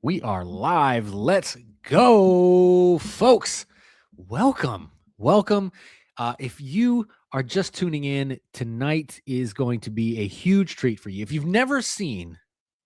We are live. Let's go, folks. Welcome. Welcome. If you are just tuning in, tonight is going to be a huge treat for you. If you've never seen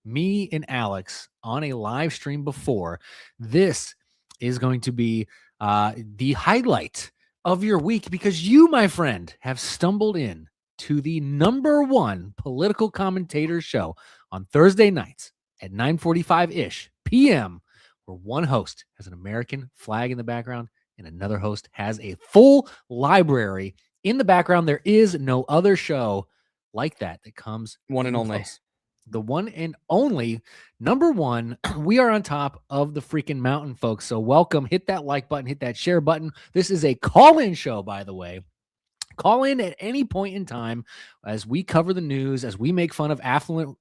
me and Alex on a live stream before, this is going to be the highlight of your week because you, my friend, have stumbled in to the number one political commentator show on Thursday nights at 9:45-ish p.m., where one host has an American flag in the background and another host has a full library in the background. There is no other show like that comes One and even only. close. The one and only number one. We are on top of the freaking mountain, folks. So welcome. Hit that like button, hit that share button. This is a call-in show, by the way. Call in at any point in time as we cover the news, as we make fun of affluent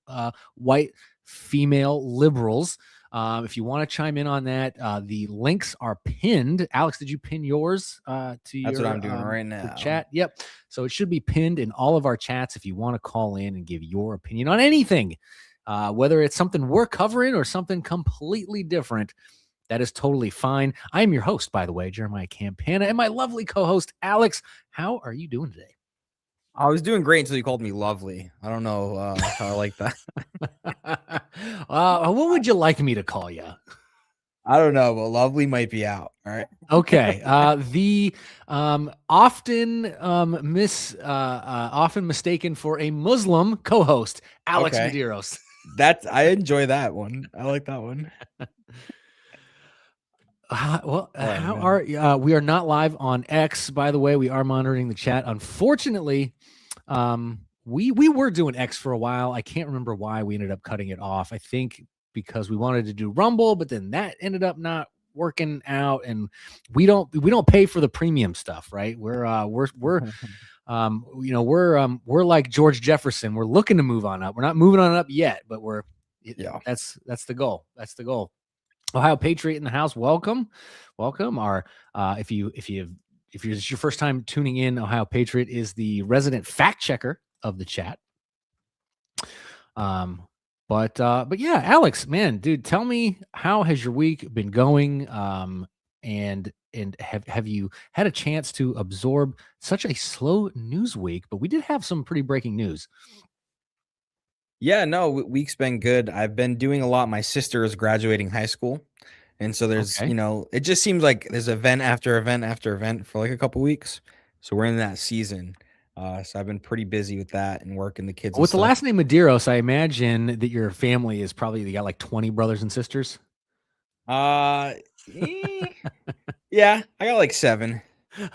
white female liberals. If you want to chime in on that, the links are pinned. Alex, did you pin yours to That's your what I'm doing right now. chat? Yep. So it should be pinned in all of our chats if you want to call in and give your opinion on anything, whether it's something we're covering or something completely different. That is totally fine. I am your host, by the way, Jeremiah Campana, and my lovely co-host, Alex. How are you doing today? I was doing great until you called me lovely. I don't know how I like that. What would you like me to call you? I don't know, but lovely might be out. All right. Okay. The often mistaken for a Muslim co-host, Alex Medeiros. I enjoy that one. I like that one. We are not live on X, by the way. We are monitoring the chat. Unfortunately, we were doing X for a while. I can't remember why we ended up cutting it off. I think because we wanted to do Rumble, but then that ended up not working out, and we don't pay for the premium stuff, right? We're like George Jefferson. We're looking to move on up. We're not moving on up yet, but that's the goal. That's the goal. Ohio Patriot in the house. Welcome. Our if it's your first time tuning in, Ohio Patriot is the resident fact checker of the chat. But yeah, Alex, man, dude, tell me, how has your week been going? And have you had a chance to absorb such a slow news week? But we did have some pretty breaking news. Yeah, no, week's been good. I've been doing a lot. My sister is graduating high school. And so there's, it just seems like there's event after event after event for like a couple weeks. So we're in that season. So I've been pretty busy with that and working the kids. With the last name Medeiros, I imagine that your family is probably, you got like 20 brothers and sisters. Yeah, I got like 7.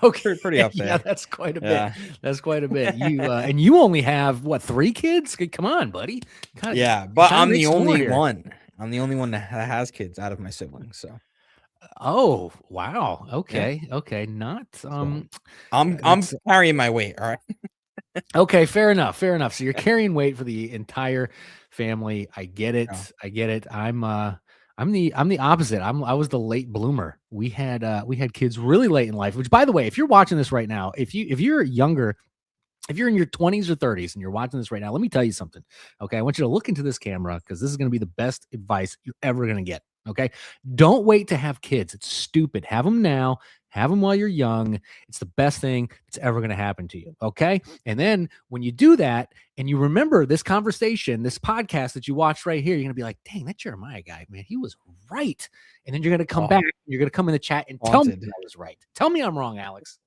Okay, pretty up there. Yeah, that's quite a bit. That's quite a bit. You and you only have what, 3 kids? Come on, buddy. But I'm the only one. I'm the only one that has kids out of my siblings. So. Oh wow. Okay. Yeah. Okay. Not. I'm carrying my weight. All right. Okay. Fair enough. So you're carrying weight for the entire family. I get it. Yeah. I get it. I'm the opposite. I was the late bloomer. We had kids really late in life, which, by the way, if you're watching this right now, if you're younger, if you're in your 20s or 30s and you're watching this right now, let me tell you something. Okay. I want you to look into this camera because this is going to be the best advice you're ever going to get. Okay. Don't wait to have kids. It's stupid. Have them now. Have them while you're young. It's the best thing that's ever going to happen to you. Okay. And then when you do that and you remember this conversation, this podcast that you watched right here, you're going to be like, dang, that Jeremiah guy, man, he was right. And then you're going to come back. You're going to come in the chat and tell me I was right. Tell me I'm wrong, Alex.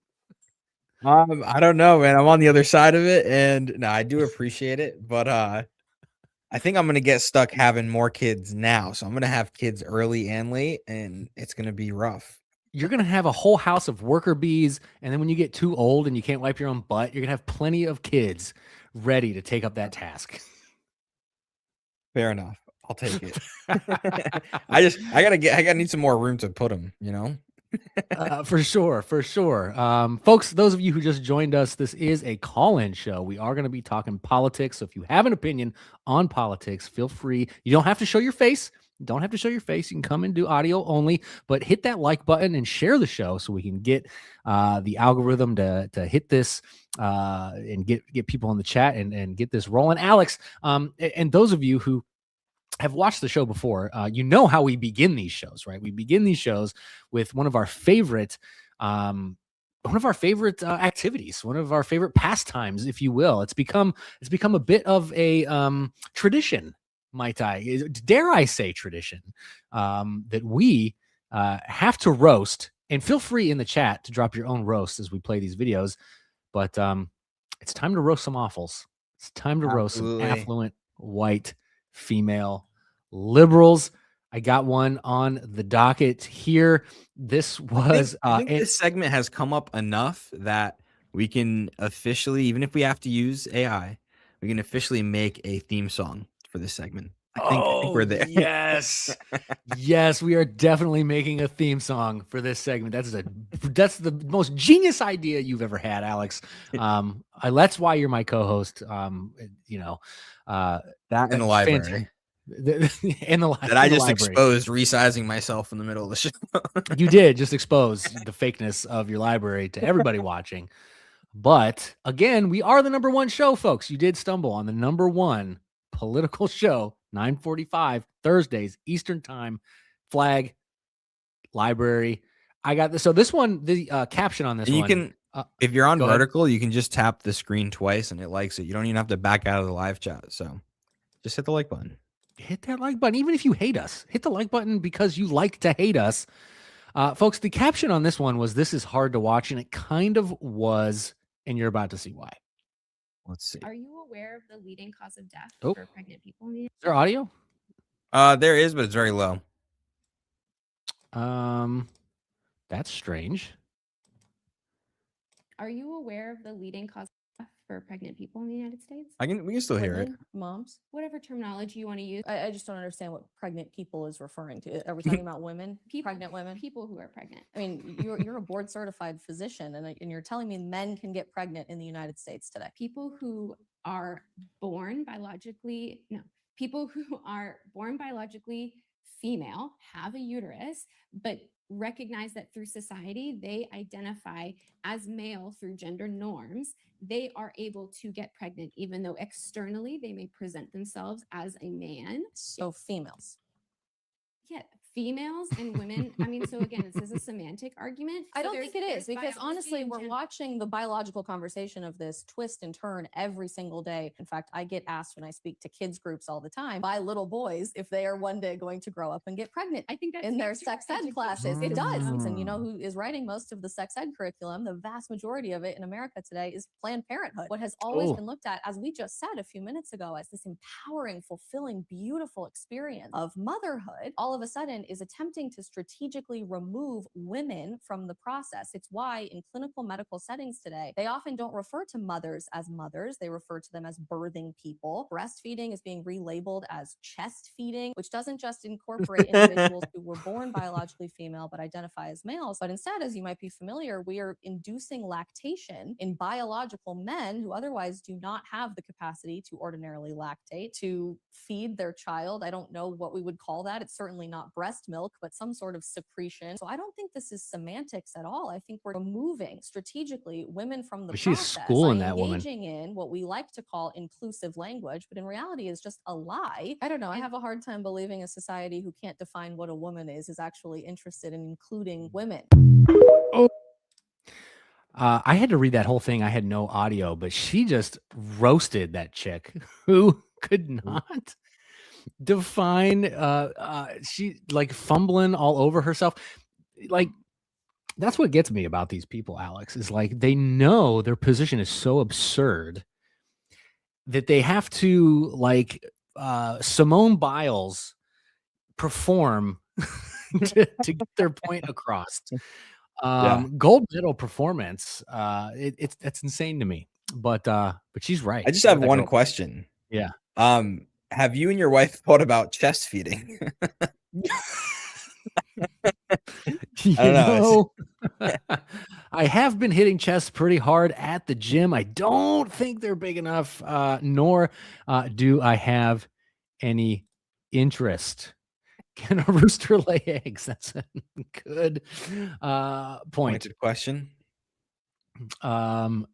I don't know, man. I'm on the other side of it, and no, I do appreciate it, but I think I'm gonna get stuck having more kids now. So I'm gonna have kids early and late, and it's gonna be rough. You're gonna have a whole house of worker bees, and then when you get too old and you can't wipe your own butt, you're gonna have plenty of kids ready to take up that task. Fair enough. I'll take it. I gotta need some more room to put them, For sure. Folks, those of you who just joined us, this is a call-in show. We are going to be talking politics. So if you have an opinion on politics, feel free. You don't have to show your face. You can come and do audio only, but hit that like button and share the show so we can get the algorithm to hit this and get people in the chat and get this rolling. Alex, and those of you who have watched the show before, you know how we begin these shows, right? We begin these shows with one of our favorite activities, one of our favorite pastimes, if you will. It's become a bit of a tradition, dare I say tradition, that we have to roast. And feel free in the chat to drop your own roast as we play these videos. But it's time to roast some awfuls. It's time to roast some affluent white female liberals. I got one on the docket here. This was I think this segment has come up enough that we can officially, even if we have to use AI, we can officially make a theme song for this segment. I think we're there. Yes. Yes, we are definitely making a theme song for this segment. That's the most genius idea you've ever had, Alex. That's why you're my co-host. That in the library. That I just exposed resizing myself in the middle of the show. You did just expose the fakeness of your library to everybody watching. But again, we are the number one show, folks. You did stumble on the number one political show, 9:45 Thursdays Eastern Time. Flag, library. I got this. So this one, the caption on this and you one. Can, if you're on vertical, you can just tap the screen twice and it likes it. You don't even have to back out of the live chat. So just hit the like button. Hit that like button. Even if you hate us, hit the like button because you like to hate us. Folks, the caption on this one was, "This is hard to watch," and it kind of was, and you're about to see why. Let's see. Are you aware of the leading cause of death for pregnant people? Is there audio? There is, but it's very low. That's strange. Are you aware of the leading cause of death for pregnant people in the United States? We can still hear it. Moms, whatever terminology you want to use. I just don't understand what pregnant people is referring to. Are we talking about women? Pregnant women? People who are pregnant. I mean, you're a board certified physician and you're telling me men can get pregnant in the United States today. People who are born biologically female, have a uterus, but recognize that through society, they identify as male through gender norms. They are able to get pregnant, even though externally they may present themselves as a man. So females. Yeah, females and women. I mean, so again, this is a semantic argument. I don't think it is, because honestly, we're watching the biological conversation of this twist and turn every single day. In fact, I get asked when I speak to kids groups all the time by little boys if they are one day going to grow up and get pregnant. I think that's in their sex ed classes. It does. And you know who is writing most of the sex ed curriculum? The vast majority of it in America today is Planned Parenthood. What has always been looked at, as we just said a few minutes ago, as this empowering, fulfilling, beautiful experience of motherhood, all of a sudden is attempting to strategically remove women from the process. It's why in clinical medical settings today, they often don't refer to mothers as mothers. They refer to them as birthing people. Breastfeeding is being relabeled as chest feeding, which doesn't just incorporate individuals who were born biologically female but identify as males, but instead, as you might be familiar, we are inducing lactation in biological men who otherwise do not have the capacity to ordinarily lactate, to feed their child. I don't know what we would call that. It's certainly not breast milk, but some sort of secretion. So I don't think this is semantics at all. I think we're removing strategically women from the process by engaging in what we like to call inclusive language, but in reality is just a lie. I don't know. I have a hard time believing a society who can't define what a woman is actually interested in including women. I had to read that whole thing. I had no audio, but she just roasted that chick who could not define. She like fumbling all over herself. Like, that's what gets me about these people, Alex, is like they know their position is so absurd that they have to like Simone Biles perform to get their point across. Gold medal performance. That's insane to me. But she's right. I just have one question. Yeah. Have you and your wife thought about chest feeding? I don't know. I have been hitting chests pretty hard at the gym. I don't think they're big enough, nor do I have any interest. Can a rooster lay eggs? That's a good point. Pointed question. But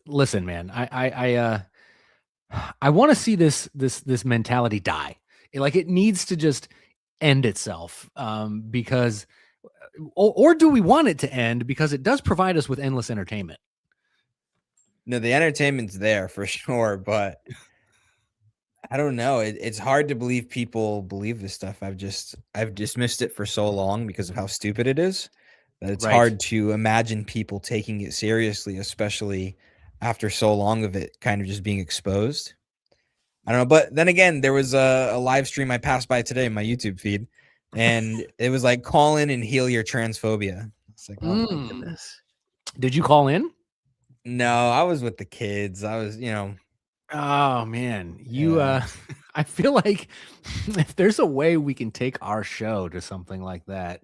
listen, man, I want to see this mentality die. It needs to just end itself, because, or do we want it to end because it does provide us with endless entertainment? No, the entertainment's there for sure, but I don't know. It's hard to believe people believe this stuff. I've dismissed it for so long because of how stupid it is that it's Right. hard to imagine people taking it seriously, especially after so long of it kind of just being exposed. I don't know, but then again, there was a live stream I passed by today in my YouTube feed, and it was like, call in and heal your transphobia. It's like, oh my goodness. Did you call in? No, I was with the kids. I was, Oh man, Yeah. I feel like if there's a way we can take our show to something like that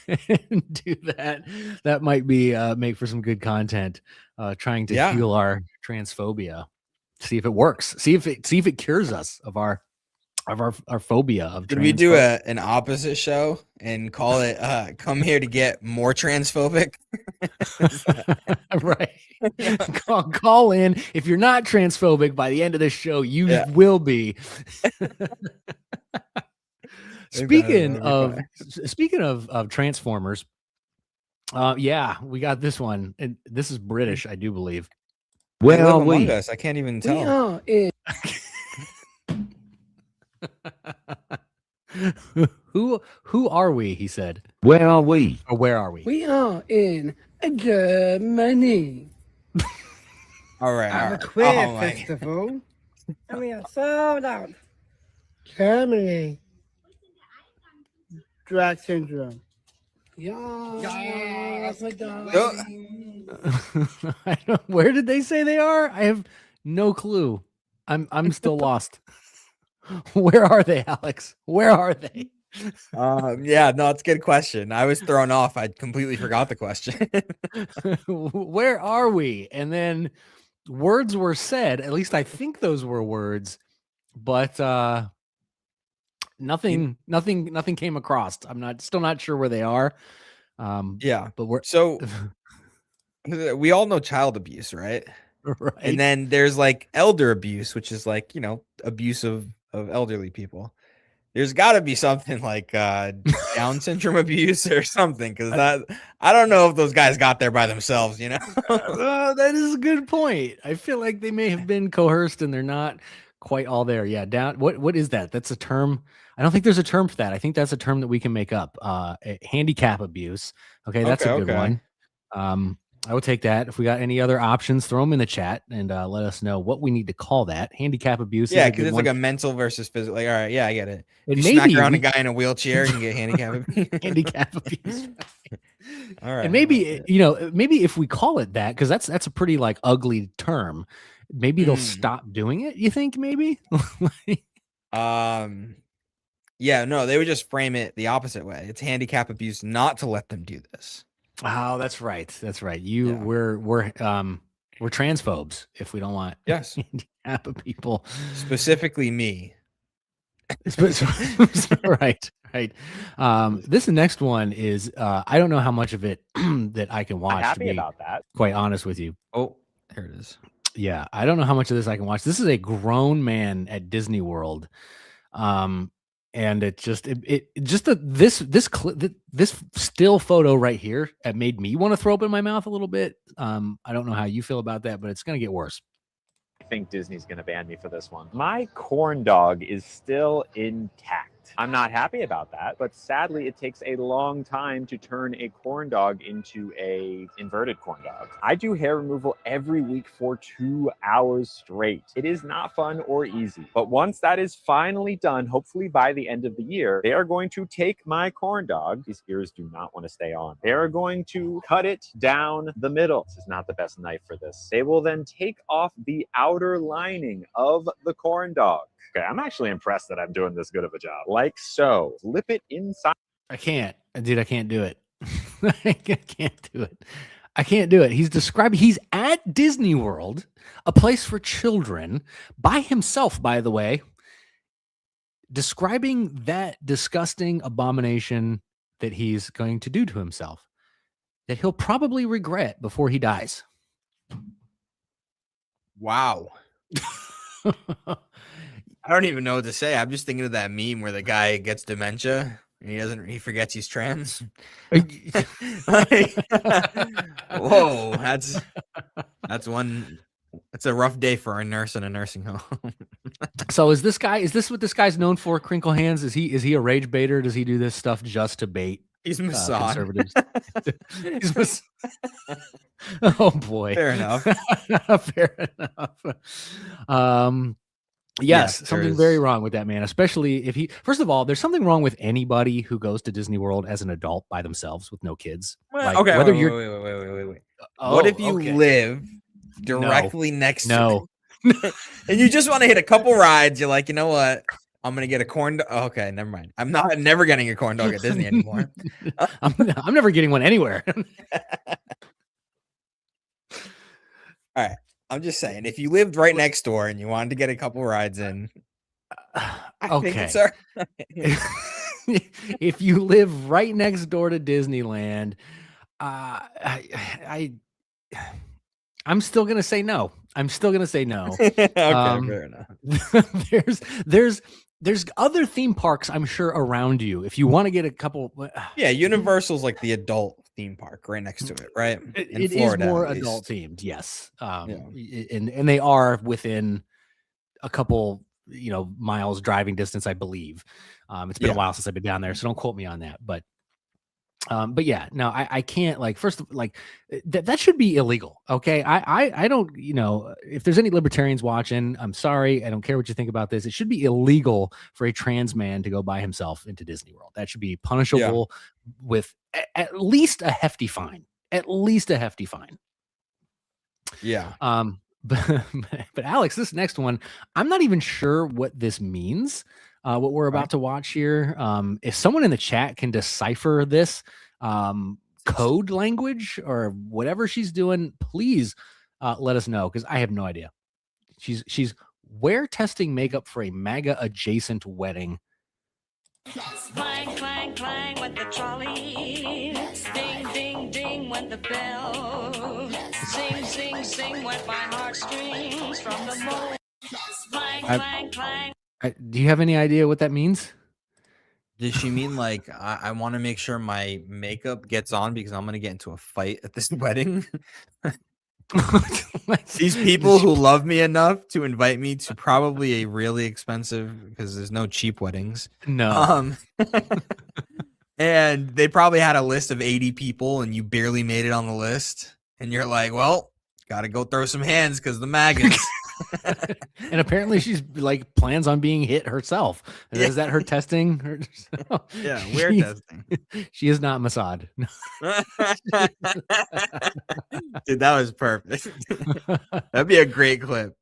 and do that, that might be make for some good content. Trying to Yeah. heal our transphobia, see if it works, see if it cures us of our phobia of Could we do transphobia. an opposite show and call it come here to get more transphobic? Right. Call in. If you're not transphobic by the end of this show, you will be. Speaking of Transformers, yeah, we got this one, and this is British, I do believe. They live among us. I can't even tell. Who are we? He said. Where are we? Or where are we? We are in Germany. All right. At the Queer Festival. And we are sold out. Germany. Drag syndrome. Yeah. Where did they say they are? I have no clue. I'm still lost. Where are they, Alex? Where are they? Yeah, no, it's a good question. I was thrown off. I completely forgot the question. Where are we? And then words were said. At least I think those were words, but nothing came across. I'm still not sure where they are. Yeah, but we all know child abuse, right? Right. And then there's like elder abuse, which is like, abuse of elderly people. There's got to be something like Down syndrome abuse or something, because I don't know if those guys got there by themselves, That is a good point. I feel like they may have been coerced and they're not quite all there. Yeah, down. What is that? That's a term. I don't think there's a term for that. I think that's a term that we can make up. Handicap abuse. Okay, that's a good one. I would take that. If we got any other options, throw them in the chat and let us know what we need to call that. Handicap abuse. Yeah, because it's like a mental versus physical. Like, all right, yeah, I get it. If you maybe smack around a guy in a wheelchair, you can get handicap abuse. Handicap abuse. All right. And maybe, maybe if we call it that, because that's a pretty like ugly term, maybe they'll stop doing it. You think maybe? Yeah, no, they would just frame it the opposite way. It's handicap abuse not to let them do this. Oh, that's right. That's right. We're transphobes if we don't want handicap people. Specifically me. Right. This next one is I don't know how much of it that I can watch. I'm happy about that. Quite honest with you. Oh, here it is. Yeah, I don't know how much of this I can watch. This is a grown man at Disney World. And it just this still photo right here, it made me want to throw up in my mouth a little bit. I don't know how you feel about that, but it's gonna get worse. I think Disney's going to ban me for this one. My corn dog is still intact. I'm not happy about that, but sadly it takes a long time to turn a corn dog into a inverted corn dog. I do hair removal every week for 2 hours straight. It is not fun or easy, but once that is finally done, hopefully by the end of the year, they are going to take my corn dog. These ears do not want to stay on. They are going to cut it down the middle. This is not the best knife for this. They will then take off the outer lining of the corn dog. Okay, I'm actually impressed that I'm doing this good of a job. Like so. Flip it inside. I can't. Dude, I can't do it. I can't do it. I can't do it. He's at Disney World, a place for children, by himself, by the way, describing that disgusting abomination that he's going to do to himself, that he'll probably regret before he dies. Wow. I don't even know what to say. I'm just thinking of that meme where the guy gets dementia and he forgets he's trans. Like, whoa, that's a rough day for a nurse in a nursing home. So is this what this guy's known for, Crinkle Hands? Is he a rage baiter? Does he do this stuff just to bait He's Mossad. conservatives? Oh boy. Fair enough. Fair enough. Yes, something very wrong with that man, especially if first of all, there's something wrong with anybody who goes to Disney World as an adult by themselves with no kids. Well, like, okay, whether wait. What if you live directly next to it? And you just want to hit a couple rides? You're like, you know what? I'm gonna get a corn dog. Okay, never mind. I'm never getting a corn dog at Disney anymore. I'm never getting one anywhere. All right. I'm just saying, if you lived right next door and you wanted to get a couple rides in, I think it's all right. If you live right next door to Disneyland, I'm still gonna say no. Okay, fair enough. There's other theme parks, I'm sure, around you. If you want to get a couple, yeah, Universal's like the adult theme park right next to it, right? It is more adult themed, yes. And they are within a couple, miles driving distance, I believe. It's been a while since I've been down there, so don't quote me on that. But yeah, no, I can't, that should be illegal. Okay. I don't, if there's any libertarians watching, I'm sorry. I don't care what you think about this. It should be illegal for a trans man to go by himself into Disney World. That should be punishable with at least a hefty fine. Yeah. But Alex, this next one, I'm not even sure what this means. What we're about to watch here. If someone in the chat can decipher this code language or whatever she's doing, please let us know, because I have no idea. She's wear testing makeup for a MAGA adjacent wedding. Clang, clang, clang with the trolley. Ding, ding, ding with the bell. Sing, sing, sing with my heartstrings from the moon. Clang, clang, clang. Do you have any idea what that means? Does she mean like I want to make sure my makeup gets on because I'm going to get into a fight at this wedding? These people who love me enough to invite me to probably a really expensive, because there's no cheap weddings. No. And they probably had a list of 80 people and you barely made it on the list. And you're like, well, got to go throw some hands because the MAGAs. And apparently she's plans on being hit herself. Is that her testing? Yeah, we're testing. She is not Mossad. Dude, that was perfect. That'd be a great clip.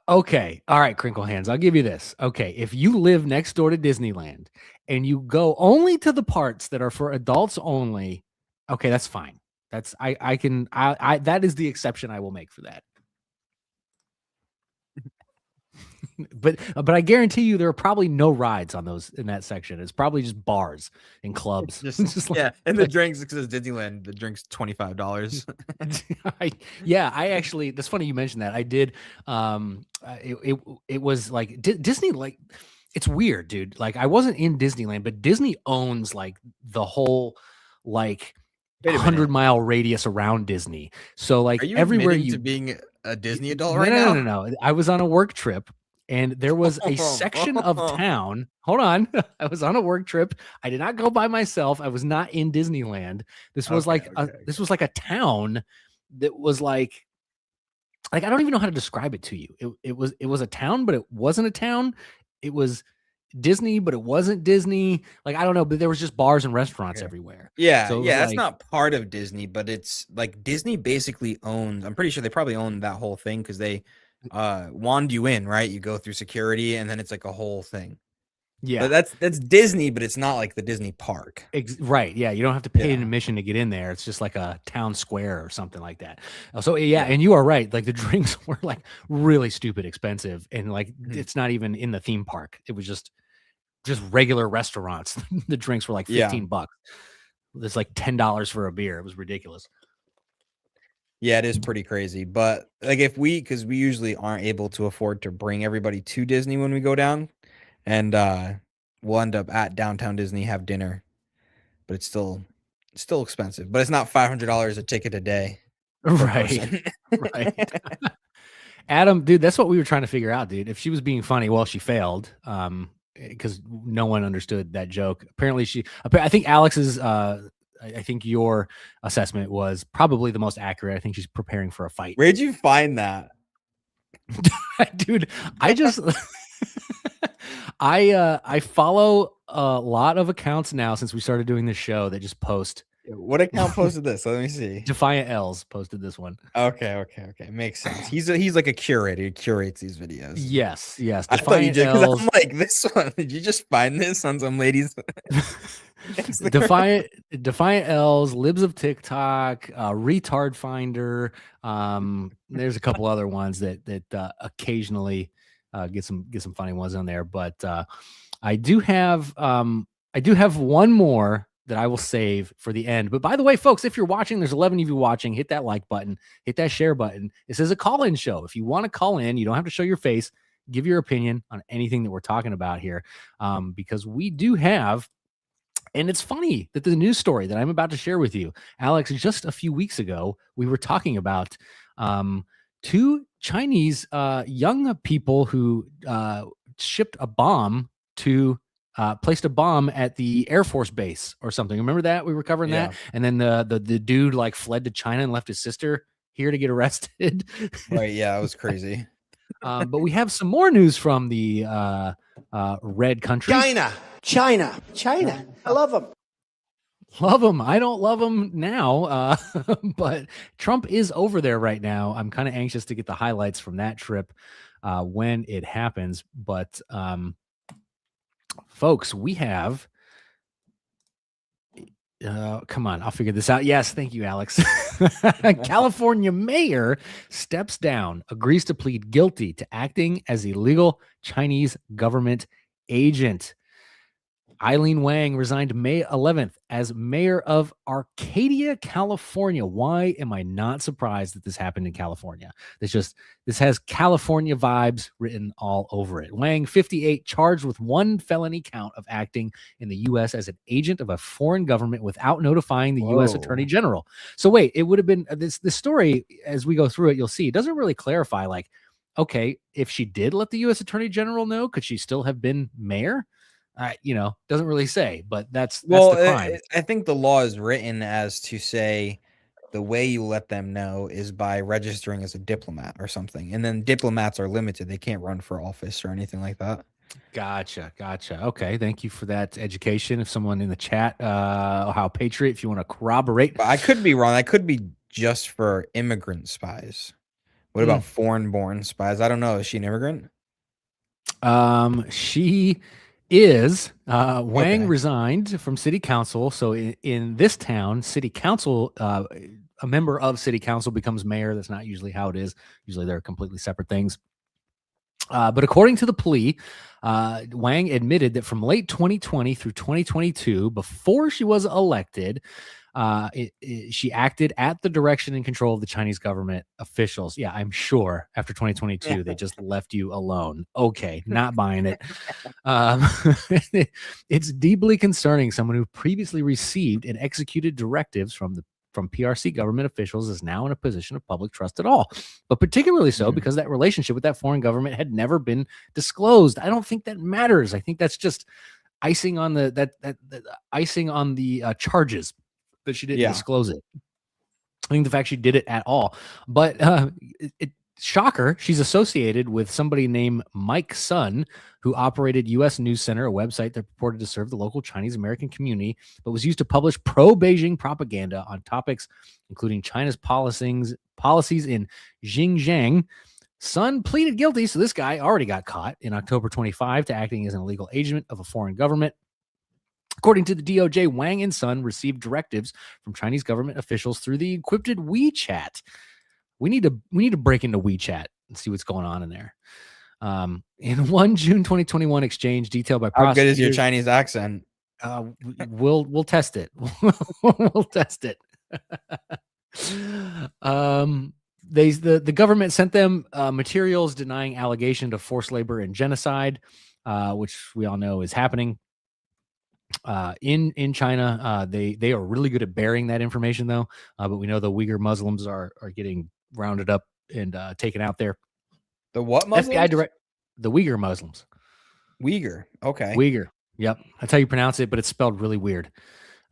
Okay. All right, Crinkle Hands. I'll give you this. Okay. If you live next door to Disneyland and you go only to the parts that are for adults only, okay, that's fine. That's that is the exception I will make for that. But I guarantee you there are probably no rides on those in that section. It's probably just bars and clubs. And the drinks, because it's Disneyland, the drink's $25. I actually, that's funny you mentioned that. I did. It was like Disney, it's weird, dude. I wasn't in Disneyland, but Disney owns the whole 100-mile radius around Disney. So are you everywhere to being a Disney adult right now? No. I was on a work trip. And there was a section of town. Hold on. I was on a work trip. I did not go by myself. I was not in Disneyland. This was this was like a town that was I don't even know how to describe it to you. It was a town, but it wasn't a town. It was Disney, but it wasn't Disney. I don't know, but there was just bars and restaurants everywhere. Yeah. So that's not part of Disney, but it's Disney basically owns, I'm pretty sure they probably own that whole thing because they wand you in, right? You go through security and then it's a whole thing. Yeah, but that's Disney, but it's not like the Disney park. Right. Yeah, you don't have to pay an admission to get in there. It's just like a town square or something like that. So yeah, and you are right. The drinks were really stupid expensive, and it's not even in the theme park. It was just regular restaurants. The drinks were $15. It's $10 for a beer. It was ridiculous. Yeah, it is pretty crazy. But like because we usually aren't able to afford to bring everybody to Disney when we go down, and we'll end up at downtown Disney, have dinner, but it's still expensive. But it's not $500 a ticket a day per Right. person. Right. Adam, dude, that's what we were trying to figure out, dude. If she was being funny, well, she failed. Because no one understood that joke. Apparently, I think Alex's. I think your assessment was probably the most accurate. I think she's preparing for a fight. Where'd you find that? Dude, I just I follow a lot of accounts now since we started doing this show that just post. What account posted this? Let me see. Defiant L's posted this one. Okay. Makes sense. He's like a curator. He curates these videos. Yes. I thought you Defiant did, because L's. I'm like, this one. Did you just find this on some ladies? Defiant L's, Libs of TikTok, Retard Finder. There's a couple other ones that occasionally get some funny ones on there, but I do have one more that I will save for the end. But by the way, folks, if you're watching, there's 11 of you watching. Hit that like button, hit that share button. This is a call-in show. If you want to call in, you don't have to show your face. Give your opinion on anything that we're talking about here, because we do have. And it's funny that the news story that I'm about to share with you, Alex, just a few weeks ago, we were talking about two Chinese young people who shipped a bomb to placed a bomb at the Air Force base or something. Remember that? We were covering that. And then the dude like fled to China and left his sister here to get arrested. Right. Yeah, it was crazy. But we have some more news from the red country. China. I love them. Love them. I don't love them now, but Trump is over there right now. I'm kind of anxious to get the highlights from that trip when it happens. But folks, we have. Come on, I'll figure this out. Yes, thank you, Alex. California mayor steps down, agrees to plead guilty to acting as illegal Chinese government agent. Eileen Wang resigned May 11th as mayor of Arcadia, California. Why am I not surprised that this happened in California? This has California vibes written all over it. Wang, 58, charged with one felony count of acting in the U.S. as an agent of a foreign government without notifying the U.S. Attorney General. So wait, it would have been this story, as we go through it, you'll see, it doesn't really clarify, like, okay, if she did let the U.S. Attorney General know, could she still have been mayor? Doesn't really say, but that's the crime. I think the law is written as to say the way you let them know is by registering as a diplomat or something. And then diplomats are limited. They can't run for office or anything like that. Gotcha. Okay. Thank you for that education. If someone in the chat, Ohio Patriot, if you want to corroborate. But I could be wrong. I could be just for immigrant spies. What about foreign-born spies? I don't know. Is she an immigrant? She is. Wang resigned from city council. So in this town, city council, a member of city council becomes mayor. That's not usually how it is. Usually they're completely separate things. But according to the plea, Wang admitted that from late 2020 through 2022, before she was elected, she acted at the direction and control of the Chinese government officials. Yeah, I'm sure after 2022, they just left you alone. Okay, not buying it. It's deeply concerning. Someone who previously received and executed directives from PRC government officials is now in a position of public trust at all, but particularly so because that relationship with that foreign government had never been disclosed. I don't think that matters. I think that's just icing on the charges that she didn't disclose it. I think the fact she did it at all, but shocker, she's associated with somebody named Mike Sun, who operated U.S. News Center, a website that purported to serve the local Chinese American community, but was used to publish pro-Beijing propaganda on topics including China's policies in Xinjiang. Sun pleaded guilty, so this guy already got caught in October 25 to acting as an illegal agent of a foreign government. According to the DOJ, Wang and Sun received directives from Chinese government officials through the encrypted WeChat. We need to break into WeChat and see what's going on in there. In one June 2021 exchange detailed by prosecutors. How good is your Chinese accent? We'll test it. We'll test it. The government sent them materials denying allegation of forced labor and genocide, which we all know is happening in China. They are really good at burying that information, though. But we know the Uyghur Muslims are getting rounded up and taken out there. The what FBI Muslims? The Uyghur Muslims. Uyghur. Okay. Uyghur. Yep, that's how you pronounce it, but it's spelled really weird.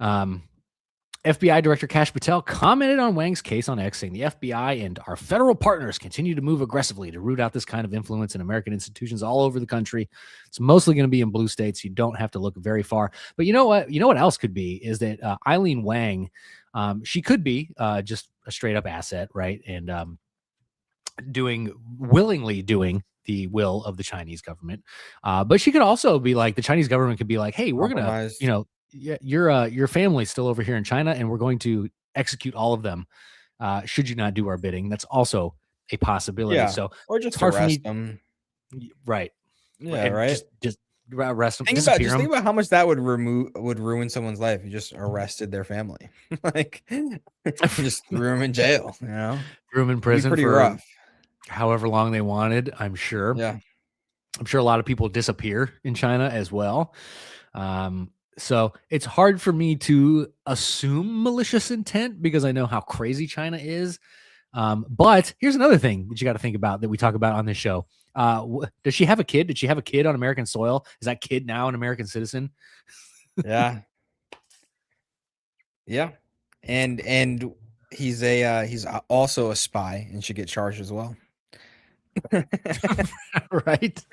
FBI Director Kash Patel commented on Wang's case on X, saying the FBI and our federal partners continue to move aggressively to root out this kind of influence in American institutions all over the country. It's mostly going to be in blue states. You don't have to look very far. But you know what? You know what else could be is that Eileen Wang, she could be just a straight up asset, right? And willingly doing the will of the Chinese government. But she could also be like, the Chinese government could be like, hey, we're going to, your family's still over here in China, and we're going to execute all of them. Should you not do our bidding? That's also a possibility. Yeah. So or just arrest them. Right. Yeah. Right. Just arrest them. Think about how much that would ruin someone's life. You just arrested their family, like just threw them in jail. You know, threw them in prison. Pretty rough. However long they wanted, I'm sure. Yeah. I'm sure a lot of people disappear in China as well. So it's hard for me to assume malicious intent because I know how crazy China is. But here's another thing that you got to think about that we talk about on this show. Does she have a kid? Did she have a kid on American soil? Is that kid now an American citizen? Yeah. Yeah. And he's also a spy and should get charged as well. Right.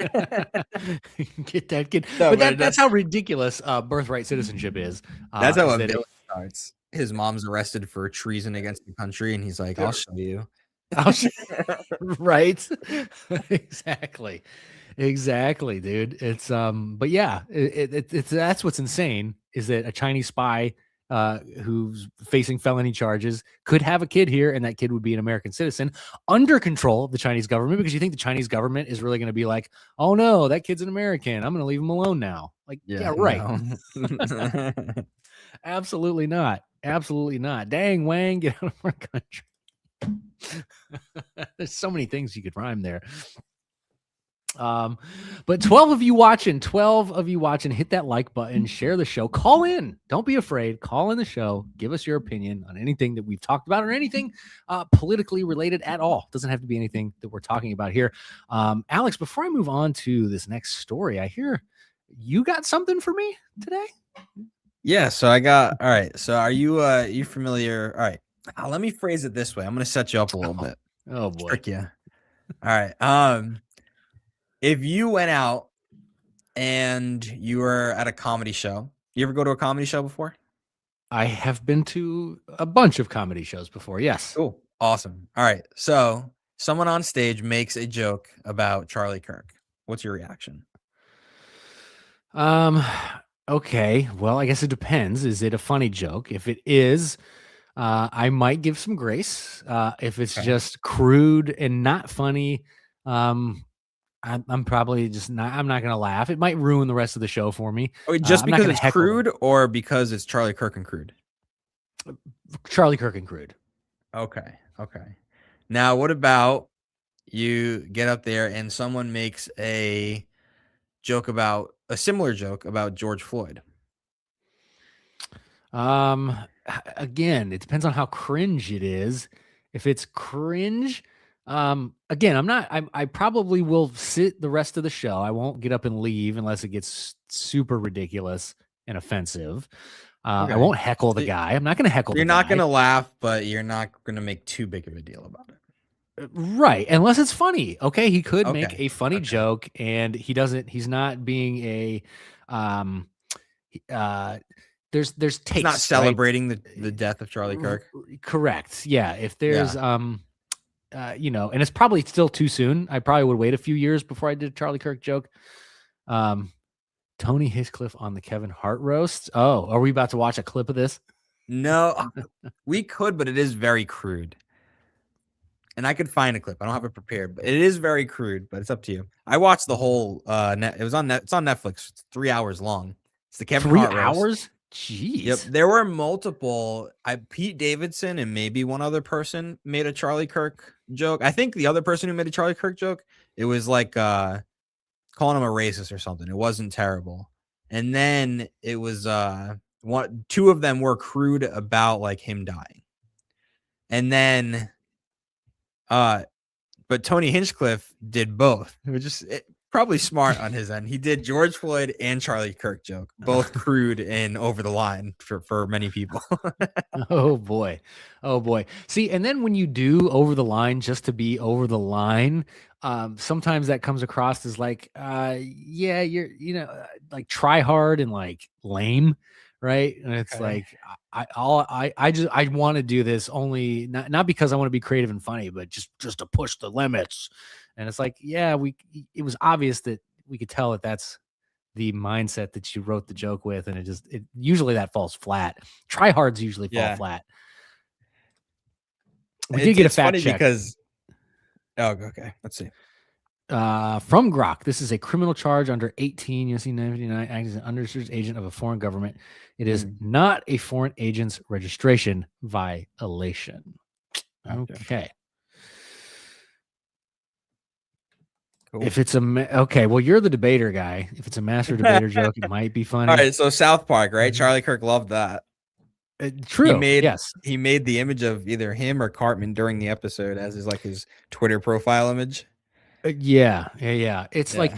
Get that kid. No, but that's how ridiculous birthright citizenship is. That's how it starts. His mom's arrested for treason against the country, and he's like, I'll show you. Right. Exactly, dude. It's but yeah, it's that's what's insane is that a Chinese spy who's facing felony charges could have a kid here, and that kid would be an American citizen under control of the Chinese government, because you think the Chinese government is really going to be like, oh no, that kid's an American, I'm going to leave him alone now. Like, yeah right. No. Absolutely not. Dang, Wang, get out of our country. There's so many things you could rhyme there. But 12 of you watching, hit that like button, share the show, call in. Don't be afraid. Call in the show. Give us your opinion on anything that we've talked about or anything politically related at all. Doesn't have to be anything that we're talking about here. Alex, before I move on to this next story, I hear you got something for me today. Yeah. So I got, all right. So are you familiar? All right. Let me phrase it this way. I'm going to set you up a little bit. Oh boy. Trick you. All right. If you went out and you were at a comedy show, you ever go to a comedy show before? I have been to a bunch of comedy shows before. Yes. Cool. Awesome. All right. So someone on stage makes a joke about Charlie Kirk. What's your reaction? Okay. Well, I guess it depends. Is it a funny joke? If it is, I might give some grace. If it's just crude and not funny, I'm probably just not. I'm not gonna laugh. It might ruin the rest of the show for me. Just because it's crude, or because it's Charlie Kirk and crude? Charlie Kirk and crude. Okay. Now, what about you get up there and someone makes a similar joke about George Floyd? Again, it depends on how cringe it is. If it's cringe. Again, I probably will sit the rest of the show. I won't get up and leave unless it gets super ridiculous and offensive. Okay. I won't heckle the guy. I'm not going to heckle. You're not going to laugh, but you're not going to make too big of a deal about it. Right. Unless it's funny. Okay. He could make a funny joke, and he's not being a, there's taste. He's not celebrating the death of Charlie Kirk. Correct. Yeah. If there's, and it's probably still too soon. I probably would wait a few years before I did a Charlie Kirk joke. Tony Hinchcliffe on the Kevin Hart roast. Oh, are we about to watch a clip of this? No, we could, but it is very crude. And I could find a clip. I don't have it prepared, but it is very crude, but it's up to you. I watched the whole it's on Netflix. It's 3 hours long. It's the Kevin Hart roast. 3 hours? Jeez. Yep, there were multiple. Pete Davidson and maybe one other person made a Charlie Kirk joke. I think the other person who made a Charlie Kirk joke, it was like calling him a racist or something. It wasn't terrible. And then it was two of them were crude about like him dying. And then but Tony Hinchcliffe did both. It was just probably smart on his end. He did George Floyd and Charlie Kirk joke, both crude and over the line for many people. Oh boy. Oh boy. See, and then when you do over the line just to be over the line, sometimes that comes across as like, yeah, you're, like try hard and like lame. Right. And it's like, I want to do this only not because I want to be creative and funny, but just to push the limits. And it's like, yeah, it was obvious that we could tell that that's the mindset that you wrote the joke with. And it usually that falls flat. Try hards usually fall flat. We did get a fact check because, okay. Let's see. From Grok, this is a criminal charge under 18 U.S.C. 959, acting as an underserved agent of a foreign government. It is not a foreign agent's registration violation. Okay. Cool. If it's okay, well, you're the debater guy. If it's a master debater joke, it might be funny. All right, so South Park, right? Charlie Kirk loved that. True. He made the image of either him or Cartman during the episode as his Twitter profile image. Yeah. It's like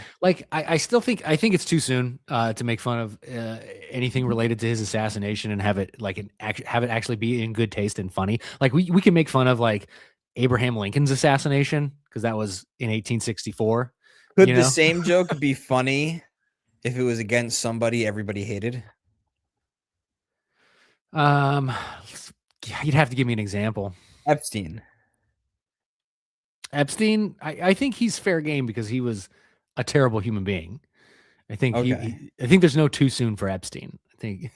I still think it's too soon to make fun of anything related to his assassination and have it actually be in good taste and funny. Like we can make fun of like Abraham Lincoln's assassination because that was in 1864. Could the same joke be funny if it was against somebody everybody hated? You'd have to give me an example. Epstein, I think he's fair game because he was a terrible human being. I think I think there's no too soon for Epstein. I think.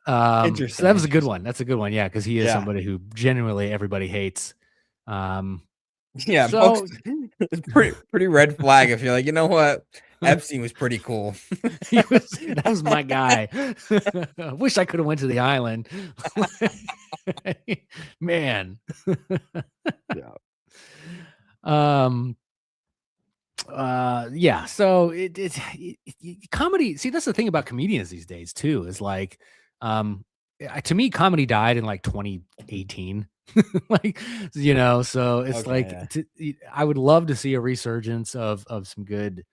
Interesting. So that was a good one. That's a good one. Yeah, because he is somebody who genuinely everybody hates. Yeah, so, it's pretty red flag if you're like, you know what, Epstein was pretty cool. That was my guy. I wish I could have went to the island. Man. Yeah. So it's comedy. See, that's the thing about comedians these days too. Is like, to me, comedy died in like 2018. Like, so it's I would love to see a resurgence of some good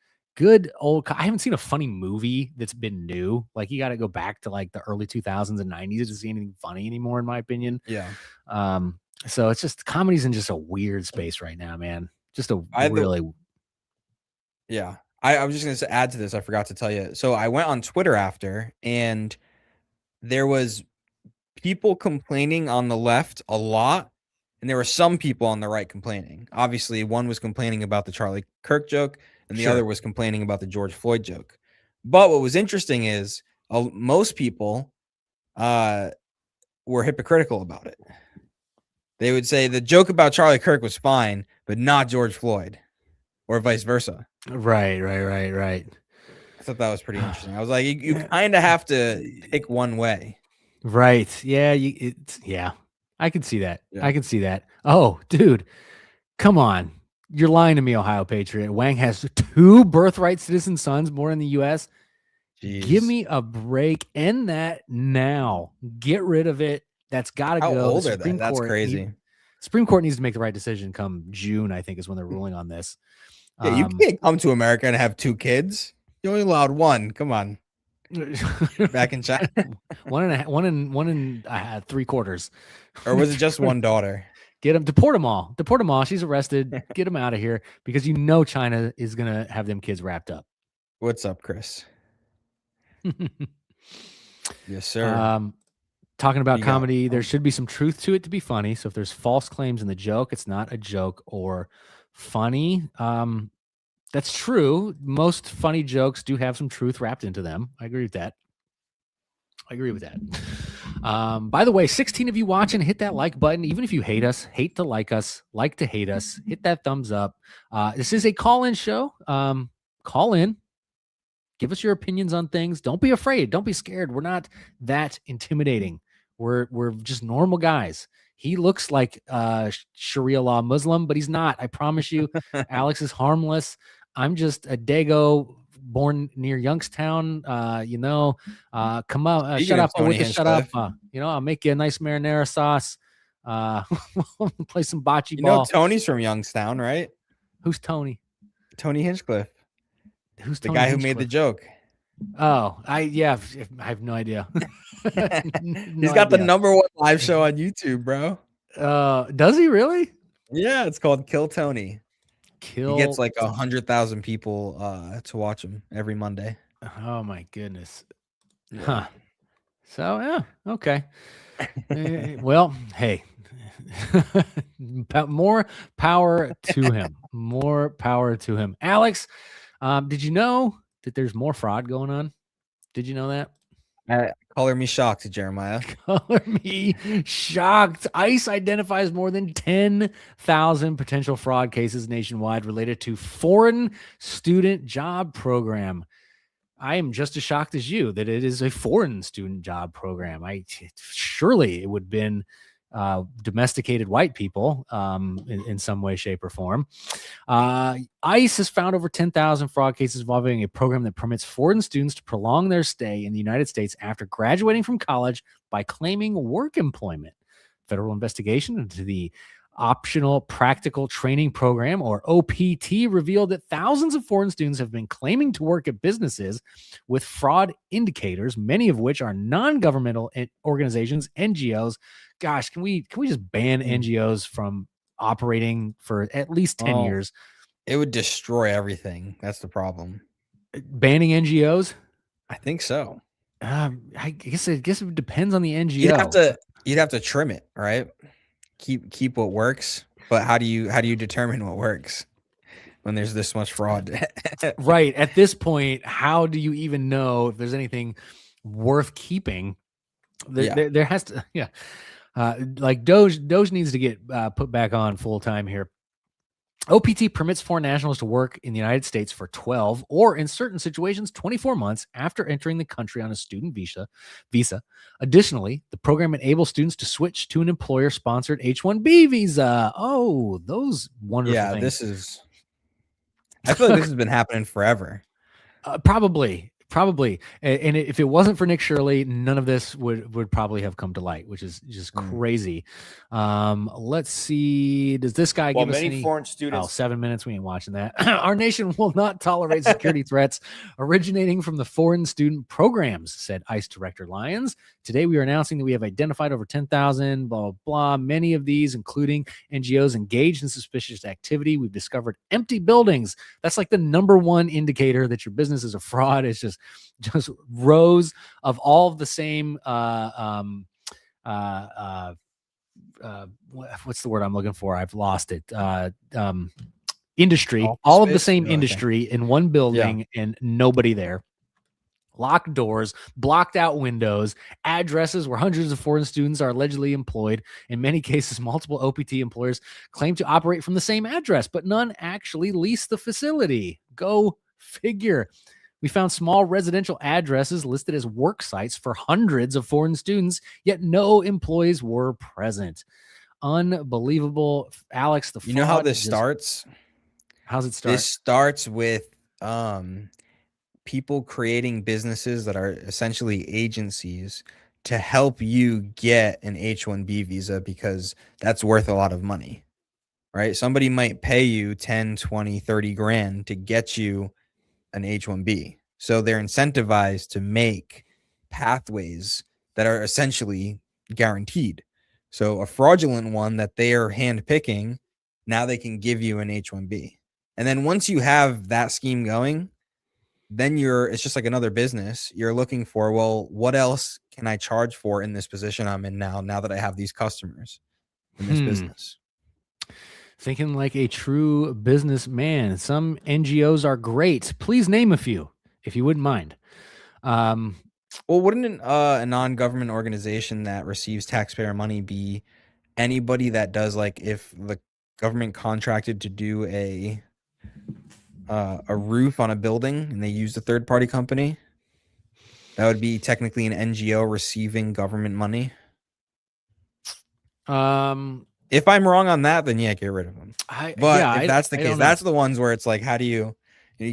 old. I haven't seen a funny movie that's been new. Like, you got to go back to like the early 2000s and 90s to see anything funny anymore, in my opinion. Yeah. So it's just comedy's in just a weird space right now, man. Just yeah. I was just going to add to this. I forgot to tell you. So I went on Twitter after, and there was people complaining on the left a lot, and there were some people on the right complaining. Obviously, one was complaining about the Charlie Kirk joke, and the other was complaining about the George Floyd joke. But what was interesting is most people were hypocritical about it. They would say the joke about Charlie Kirk was fine, but not George Floyd, or vice versa. Right. I thought that was pretty interesting. I was like, you kind of have to pick one way. Right. Yeah. I can see that. Yeah. I can see that. Oh, dude, come on. You're lying to me, Ohio Patriot. Wang has 2 birthright citizen sons born in the U.S. Jeez. Give me a break. End that now. Get rid of it. That's got to go. How old are they? That's crazy. Supreme Court needs to make the right decision come June, I think, is when they're ruling on this. Yeah, you can't come to America and have 2 kids. You only allowed 1. Come on. Back in China. 1 and 3/4. Or was it just 1 daughter? Get them, deport them all. She's arrested. Get them out of here because China is going to have them kids wrapped up. What's up, Chris? Yes, sir. Talking about comedy, there should be some truth to it to be funny. So if there's false claims in the joke, it's not a joke or funny. That's true. Most funny jokes do have some truth wrapped into them. I agree with that. By the way, 16 of you watching, hit that like button. Even if you hate us, hate to like us, like to hate us, hit that thumbs up. This is a call-in show. Call in. Give us your opinions on things. Don't be afraid. Don't be scared. We're not that intimidating. We're just normal guys. He looks like Sharia law Muslim, but he's not. I promise you. Alex is harmless. I'm just a Dago born near Youngstown. Come on, shut up with the shut up. I'll make you a nice marinara sauce. Play some bocce ball. Tony's from Youngstown, right? Who's Tony? Tony Hinchcliffe. Who's the Tony guy who made the joke? Oh, I have no idea. He's got the #1 live show on YouTube, bro. Does he really? Yeah, it's called Kill Tony. He gets like 100,000 people to watch him every Monday. Oh my goodness. Yeah. Huh. So yeah, okay. Well, hey, more power to him. More power to him. Alex, did you know that there's more fraud going on? Did you know that? Color me shocked, Jeremiah. Color me shocked. ICE identifies more than 10,000 potential fraud cases nationwide related to foreign student job program. I am just as shocked as you that it is a foreign student job program. Surely it would have been domesticated white people in some way, shape, or form. ICE has found over 10,000 fraud cases involving a program that permits foreign students to prolong their stay in the United States after graduating from college by claiming work employment. Federal investigation into the Optional Practical Training Program, or OPT, revealed that thousands of foreign students have been claiming to work at businesses with fraud indicators, many of which are non-governmental organizations, NGOs. Gosh, can we just ban NGOs from operating for at least 10 years? It would destroy everything. That's the problem. Banning NGOs? I think so. I guess it depends on the NGO. You'd have to trim it, right? Keep what works, but how do you determine what works when there's this much fraud? Right. At this point, how do you even know if there's anything worth keeping? There has to, like Doge needs to get put back on full time here. OPT permits foreign nationals to work in the United States for 12 or, in certain situations, 24 months after entering the country on a student visa. Additionally, the program enables students to switch to an employer-sponsored H-1B visa. Oh, those wonderful things. I feel like this has been happening forever. Probably. And if it wasn't for Nick Shirley, none of this would probably have come to light, which is just crazy. Let's see. Does this guy give us any foreign students? 7 minutes. We ain't watching that. Our nation will not tolerate security threats originating from the foreign student programs, said ICE Director Lyons. Today, we are announcing that we have identified over 10,000, blah, blah, blah. Many of these, including NGOs engaged in suspicious activity. We've discovered empty buildings. That's like the #1 indicator that your business is a fraud. It's just rows of all of the same what's the word I'm looking for? I've lost it. Industry, all of the same industry in one building and nobody there. Locked doors, blocked out windows, addresses where hundreds of foreign students are allegedly employed. In many cases, multiple OPT employers claim to operate from the same address, but none actually lease the facility. Go figure. We found small residential addresses listed as work sites for hundreds of foreign students, yet no employees were present. Unbelievable. Alex, you know how this starts? How's it start? This starts with people creating businesses that are essentially agencies to help you get an H-1B visa because that's worth a lot of money, right? Somebody might pay you 10, 20, 30 grand to get you an H-1B. So they're incentivized to make pathways that are essentially guaranteed. So a fraudulent one that they are handpicking, now they can give you an H-1B. And then once you have that scheme going, then it's just like another business. You're looking for, well, what else can I charge for in this position I'm in now that I have these customers in this business? Thinking like a true businessman. Some NGOs are great. Please name a few, if you wouldn't mind. Well, wouldn't a non-government organization that receives taxpayer money be anybody that does, like, if the government contracted to do a roof on a building and they used a third-party company, that would be technically an NGO receiving government money. If I'm wrong on that, then yeah, get rid of them. But if that's the case, that's the ones where it's like, how do you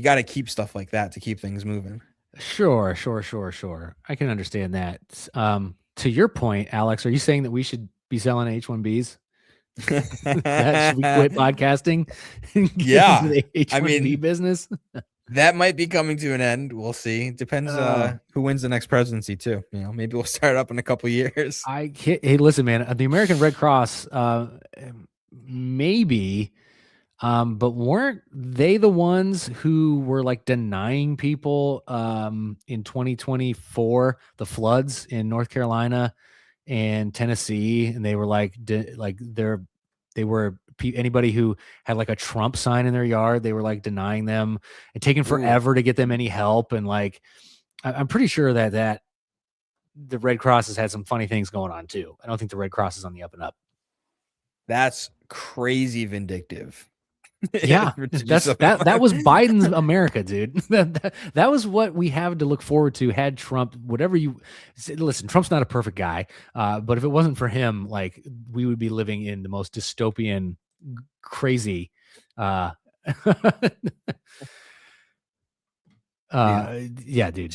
got to keep stuff like that to keep things moving. Sure. I can understand that. To your point, Alex, are you saying that we should be selling H-1Bs? That should we quit podcasting? Yeah, the H-1B business. That might be coming to an end. We'll see. Depends who wins the next presidency too. Maybe we'll start up in a couple years. Hey, listen, man. The American Red Cross, maybe, but weren't they the ones who were like denying people in 2024 the floods in North Carolina and Tennessee, and they were like anybody who had like a Trump sign in their yard, they were like denying them and taking forever to get them any help. And like, I'm pretty sure that the Red Cross has had some funny things going on too. I don't think the Red Cross is on the up and up. That's crazy vindictive. Yeah, that was Biden's America, dude. That was what we have to look forward to. Had Trump, listen, Trump's not a perfect guy, but if it wasn't for him, like we would be living in the most dystopian, crazy. Yeah, dude.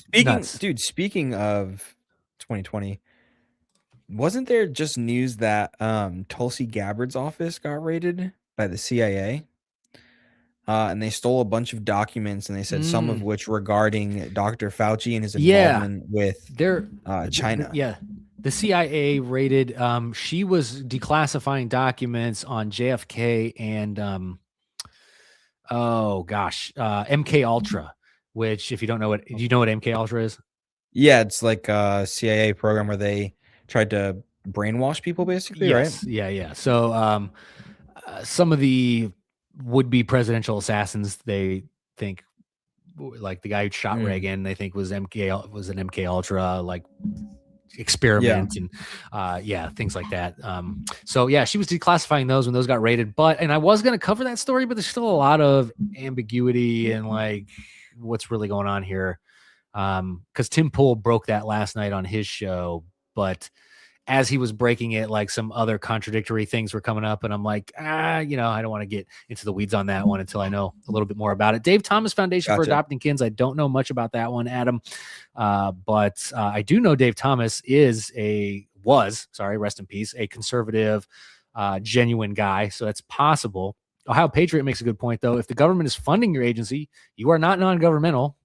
Speaking of 2020. Wasn't there just news that Tulsi Gabbard's office got raided by the CIA? And they stole a bunch of documents, and they said some of which regarding Dr. Fauci and his involvement with China. The CIA raided. She was declassifying documents on JFK and MK Ultra. Which, if you don't know do you know what MK Ultra is? Yeah, it's like a CIA program where they tried to brainwash people, basically, right? Yeah. So some of the would-be presidential assassins, they think, like the guy who shot Reagan, they think was an MK Ultra like experiment and things like that. So yeah, she was declassifying those when those got raided. And I was going to cover that story, but there's still a lot of ambiguity and like what's really going on here. Because Tim Pool broke that last night on his show, but as he was breaking it, like some other contradictory things were coming up, and I'm like, I don't want to get into the weeds on that one until I know a little bit more about it. Dave Thomas Foundation for Adopting Kids. I don't know much about that one, Adam, but I do know Dave Thomas rest in peace, a conservative, genuine guy. So that's possible. Ohio Patriot makes a good point, though. If the government is funding your agency, you are not non-governmental.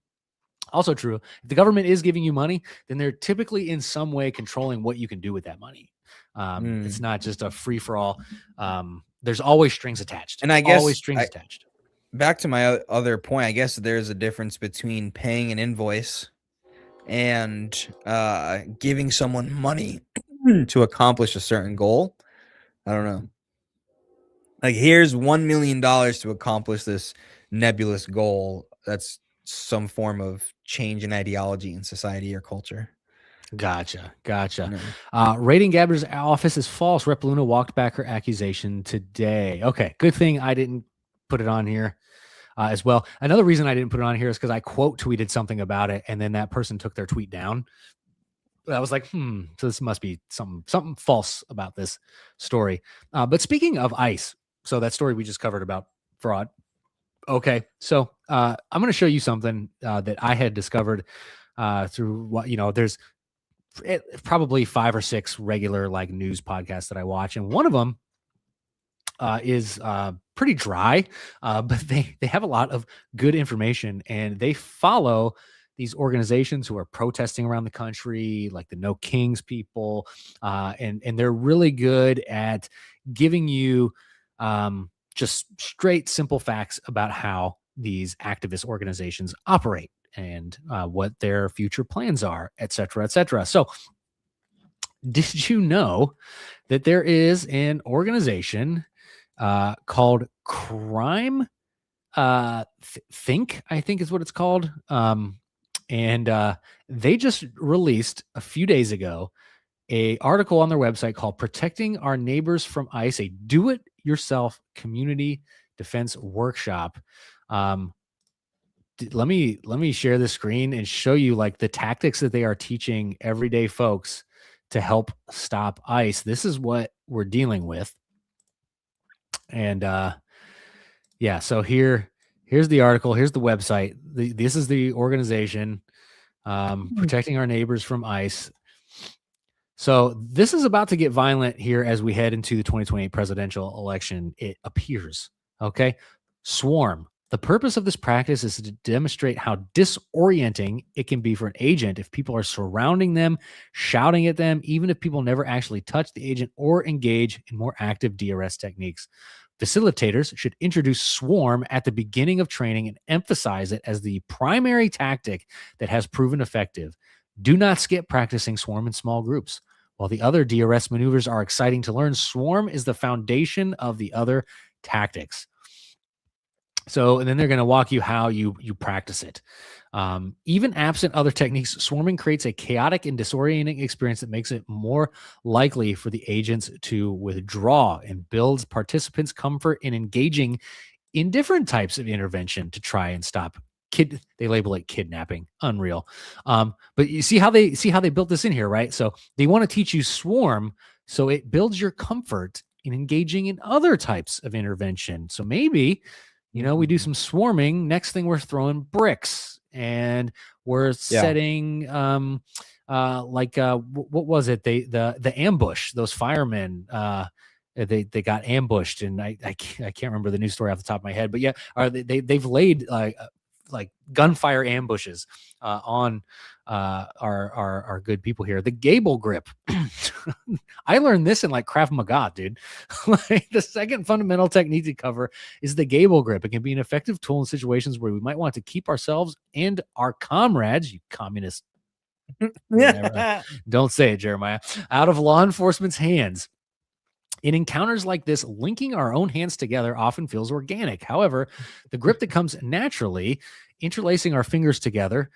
Also true. If the government is giving you money, then they're typically in some way controlling what you can do with that money. It's not just a free for all. There's always strings attached. And I guess always strings attached. Back to my other point, I guess there's a difference between paying an invoice and giving someone money to accomplish a certain goal. I don't know. Like, here's $1 million to accomplish this nebulous goal. That's some form of change in ideology in society or culture. Gotcha. Raiding Gabbard's office is false. Rep Luna walked back her accusation today. Okay, good thing I didn't put it on here as well. Another reason I didn't put it on here is because I quote tweeted something about it, and then that person took their tweet down. I was like, so this must be something false about this story. But speaking of ICE, so that story we just covered about fraud. Okay, so I'm going to show you something that I had discovered through what there's probably 5 or 6 regular like news podcasts that I watch, and one of them is pretty dry, but they have a lot of good information, and they follow these organizations who are protesting around the country, like the No Kings people, and they're really good at giving you just straight, simple facts about how these activist organizations operate and what their future plans are, et cetera, et cetera. So did you know that there is an organization called Crime Think, I think is what it's called. And they just released a few days ago an article on their website called Protecting Our Neighbors from ICE, a do-it-yourself community defense workshop. let me share the screen and show you like the tactics that they are teaching everyday folks to help stop ICE. This is what we're dealing with. And yeah, so here's the article, here's the website. This is the organization protecting our neighbors from ICE. So this is about to get violent here as we head into the 2028 presidential election, it appears. Okay. Swarm. The purpose of this practice is to demonstrate how disorienting it can be for an agent if people are surrounding them, shouting at them, even if people never actually touch the agent or engage in more active DRS techniques. Facilitators should introduce swarm at the beginning of training and emphasize it as the primary tactic that has proven effective. Do not skip practicing swarm in small groups. While the other DRS maneuvers are exciting to learn, swarm is the foundation of the other tactics. So, and then they're going to walk you how you practice it. Even absent other techniques, swarming creates a chaotic and disorienting experience that makes it more likely for the agents to withdraw and builds participants' comfort in engaging in different types of intervention to try and stop they label it kidnapping. Unreal. But you see how they built this in here, right? So they want to teach you swarm so it builds your comfort in engaging in other types of intervention. So maybe, we do some swarming. Next thing, we're throwing bricks and we're setting what was it? The ambush, those firemen they got ambushed, and I can't remember the news story off the top of my head, but yeah, they've laid like gunfire ambushes on our good people here. The Gable grip. I learned this in like Krav Maga, dude. Like the second fundamental technique to cover is the Gable grip. It can be an effective tool in situations where we might want to keep ourselves and our comrades, you communist, don't say it, Jeremiah, out of law enforcement's hands. In encounters like this, linking our own hands together often feels organic. However, the grip that comes naturally, interlacing our fingers together,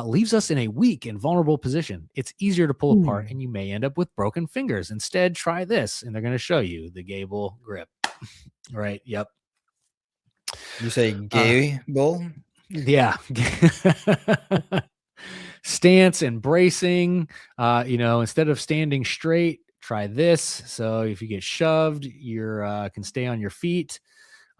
leaves us in a weak and vulnerable position. It's easier to pull apart, and you may end up with broken fingers. Instead, try this, and they're going to show you the Gable grip. Right? Yep. You say Gable? Yeah. Stance and bracing. Instead of standing straight, try this. So if you get shoved, you can stay on your feet.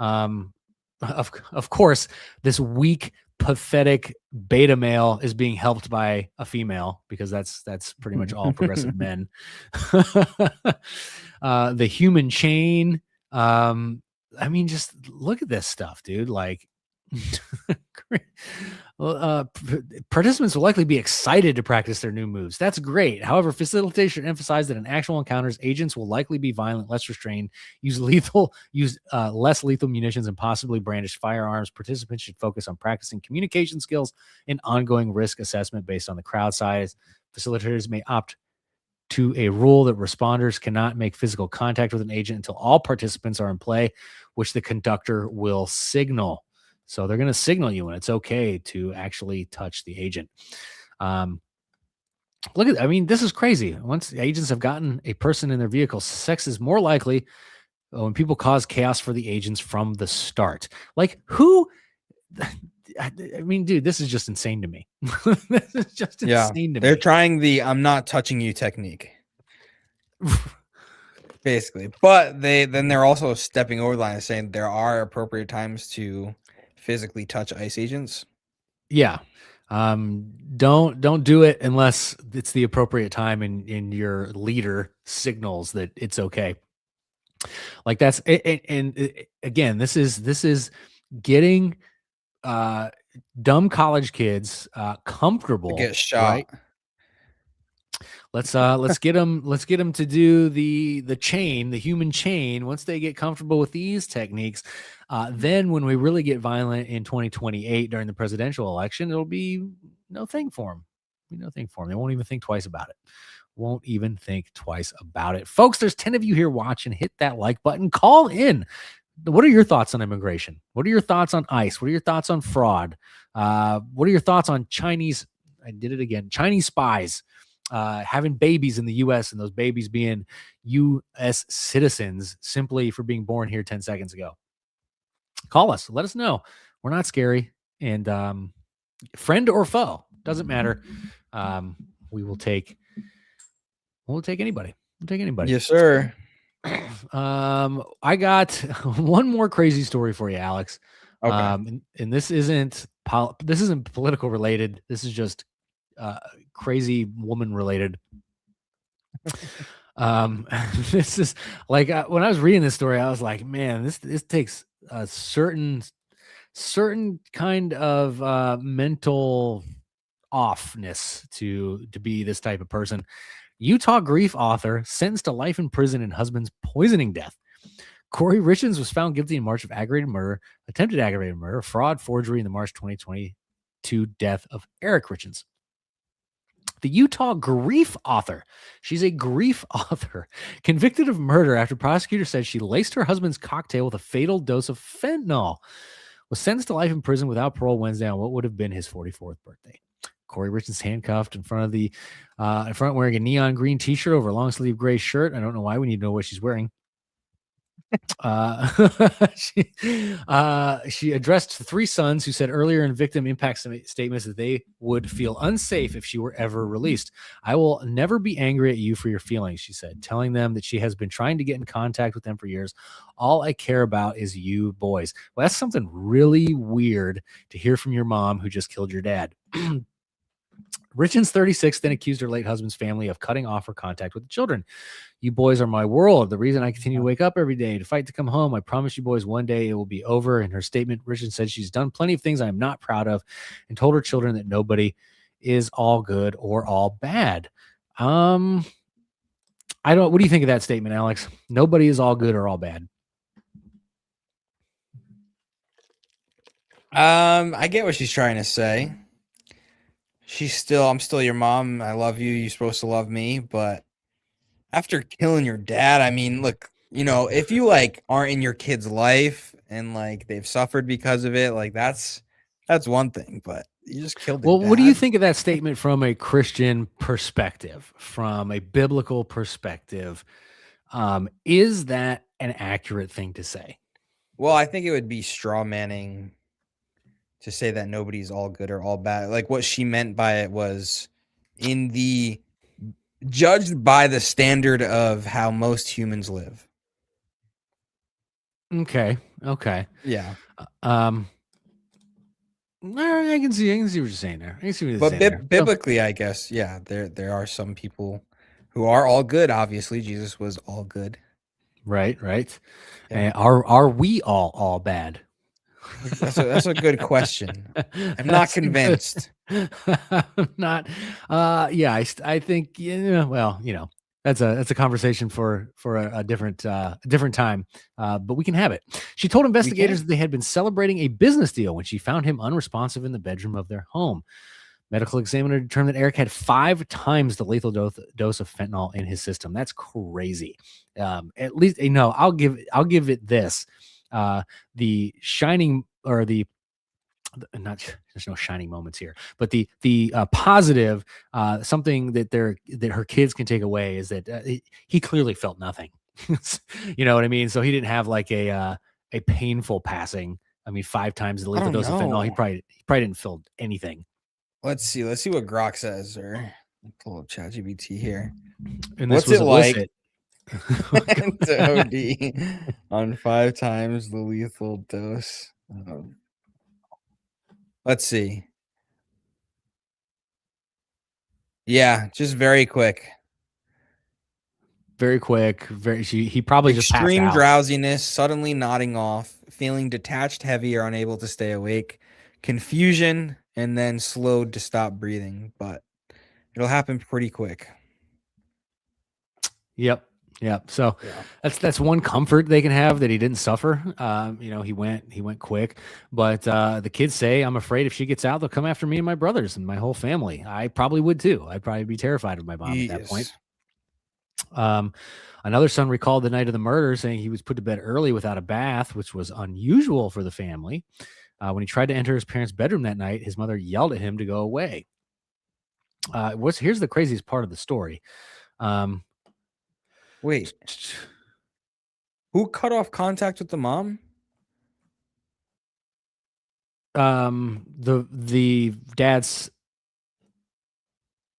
Of course, this weak, pathetic beta male is being helped by a female because that's pretty much all progressive men. The human chain. Just look at this stuff, dude. Like, participants will likely be excited to practice their new moves. That's great. However, facilitators should emphasize that in actual encounters, agents will likely be violent, less restrained, use less lethal munitions, and possibly brandish firearms. Participants should focus on practicing communication skills and ongoing risk assessment based on the crowd size. Facilitators may opt to a rule that responders cannot make physical contact with an agent until all participants are in play, which the conductor will signal. So they're going to signal you when it's okay to actually touch the agent. This is crazy. Once agents have gotten a person in their vehicle, sex is more likely when people cause chaos for the agents from the start. Like who? Dude, this is just insane to me. This is just insane to me. They're trying the "I'm not touching you" technique. Basically, but they're also stepping over the line and saying there are appropriate times to physically touch ICE agents. Yeah. Don't do it unless it's the appropriate time and your leader signals that it's okay. Like that's it, and again, this is getting dumb college kids comfortable to get shot. Right? Let's get them to do the chain, the human chain. Once they get comfortable with these techniques, then when we really get violent in 2028 during the presidential election, it'll be no thing for them. No thing for them. They won't even think twice about it. Won't even think twice about it. Folks, there's 10 of you here watching. Hit that like button. Call in. What are your thoughts on immigration? What are your thoughts on ICE? What are your thoughts on fraud? What are your thoughts on Chinese? I did it again. Chinese spies having babies in the U.S. and those babies being U.S. citizens simply for being born here 10 seconds ago. Call us. Let us know. We're not scary. and friend or foe, doesn't matter. We'll take anybody. We'll take anybody. Yes, sir. I got one more crazy story for you, Alex. Okay. And this isn't political related. This is just crazy woman related. This is like when I was reading this story, I was like, man, this takes a certain kind of mental offness to be this type of person. Utah grief author sentenced to life in prison in husband's poisoning death. Corey Richens was found guilty in March of aggravated murder, attempted aggravated murder, fraud, forgery in the March 2022 death of Eric Richens. The Utah grief author, she's a grief author, convicted of murder after prosecutors said she laced her husband's cocktail with a fatal dose of fentanyl, was sentenced to life in prison without parole Wednesday on what would have been his 44th birthday. Corey Richens handcuffed in front wearing a neon green t-shirt over a long sleeve gray shirt. I don't know why. We need to know what she's wearing. She addressed three sons who said earlier in victim impact statements that they would feel unsafe if she were ever released. I will never be angry at you for your feelings, she said, telling them that she has been trying to get in contact with them for years. All I care about is you boys. Well, that's something really weird to hear from your mom who just killed your dad. Richens, 36, then accused her late husband's family of cutting off her contact with the children. You boys are my world. The reason I continue to wake up every day to fight to come home. I promise you boys one day it will be over. In her statement, Richens said she's done plenty of things I am not proud of and told her children that nobody is all good or all bad. What do you think of that statement, Alex? Nobody is all good or all bad. I get what she's trying to say. I'm still your mom. I love you. You're supposed to love me. But after killing your dad, I mean, look, if you like aren't in your kid's life and like they've suffered because of it, like that's one thing. But you just killed their dad. What do you think of that statement from a Christian perspective, from a biblical perspective? Is that an accurate thing to say? Well, I think it would be straw manning to say that nobody's all good or all bad. Like what she meant by it was judged by the standard of how most humans live. Okay. Yeah. I can see what you're saying there. I can see what you're But saying there. biblically, I guess, yeah, there are some people who are all good. Obviously, Jesus was all good. Right. Yeah. And are we all bad? That's a good question. I'm not convinced. I'm not. I think. Well, that's a conversation for a different time. But we can have it. She told investigators that they had been celebrating a business deal when she found him unresponsive in the bedroom of their home. Medical examiner determined that Eric had 5 times the lethal dose of fentanyl in his system. That's crazy. At least, I'll give it this. The shining or the not there's no shining moments here, but the positive something that her kids can take away is that he clearly felt nothing. You know what I mean? So he didn't have like a painful passing. I mean, 5 times the lethal dose of fentanyl. He probably didn't feel anything. Let's see what Grok says, or pull up ChatGPT here. And what's this was it like to OD on 5 times the lethal dose? Let's see. Yeah, just very quick. Very quick. He probably just passed extreme out. Drowsiness, suddenly nodding off, feeling detached, heavy, or unable to stay awake, confusion, and then slowed to stop breathing. But it'll happen pretty quick. Yep. So that's one comfort they can have, that he didn't suffer. He went quick, but the kids say, I'm afraid if she gets out, they'll come after me and my brothers and my whole family. I probably would too. I'd probably be terrified of my mom at that point. Another son recalled the night of the murder, saying he was put to bed early without a bath, which was unusual for the family. When he tried to enter his parents' bedroom that night, his mother yelled at him to go away. Here's the craziest part of the story. Wait, who cut off contact with the mom? the dad's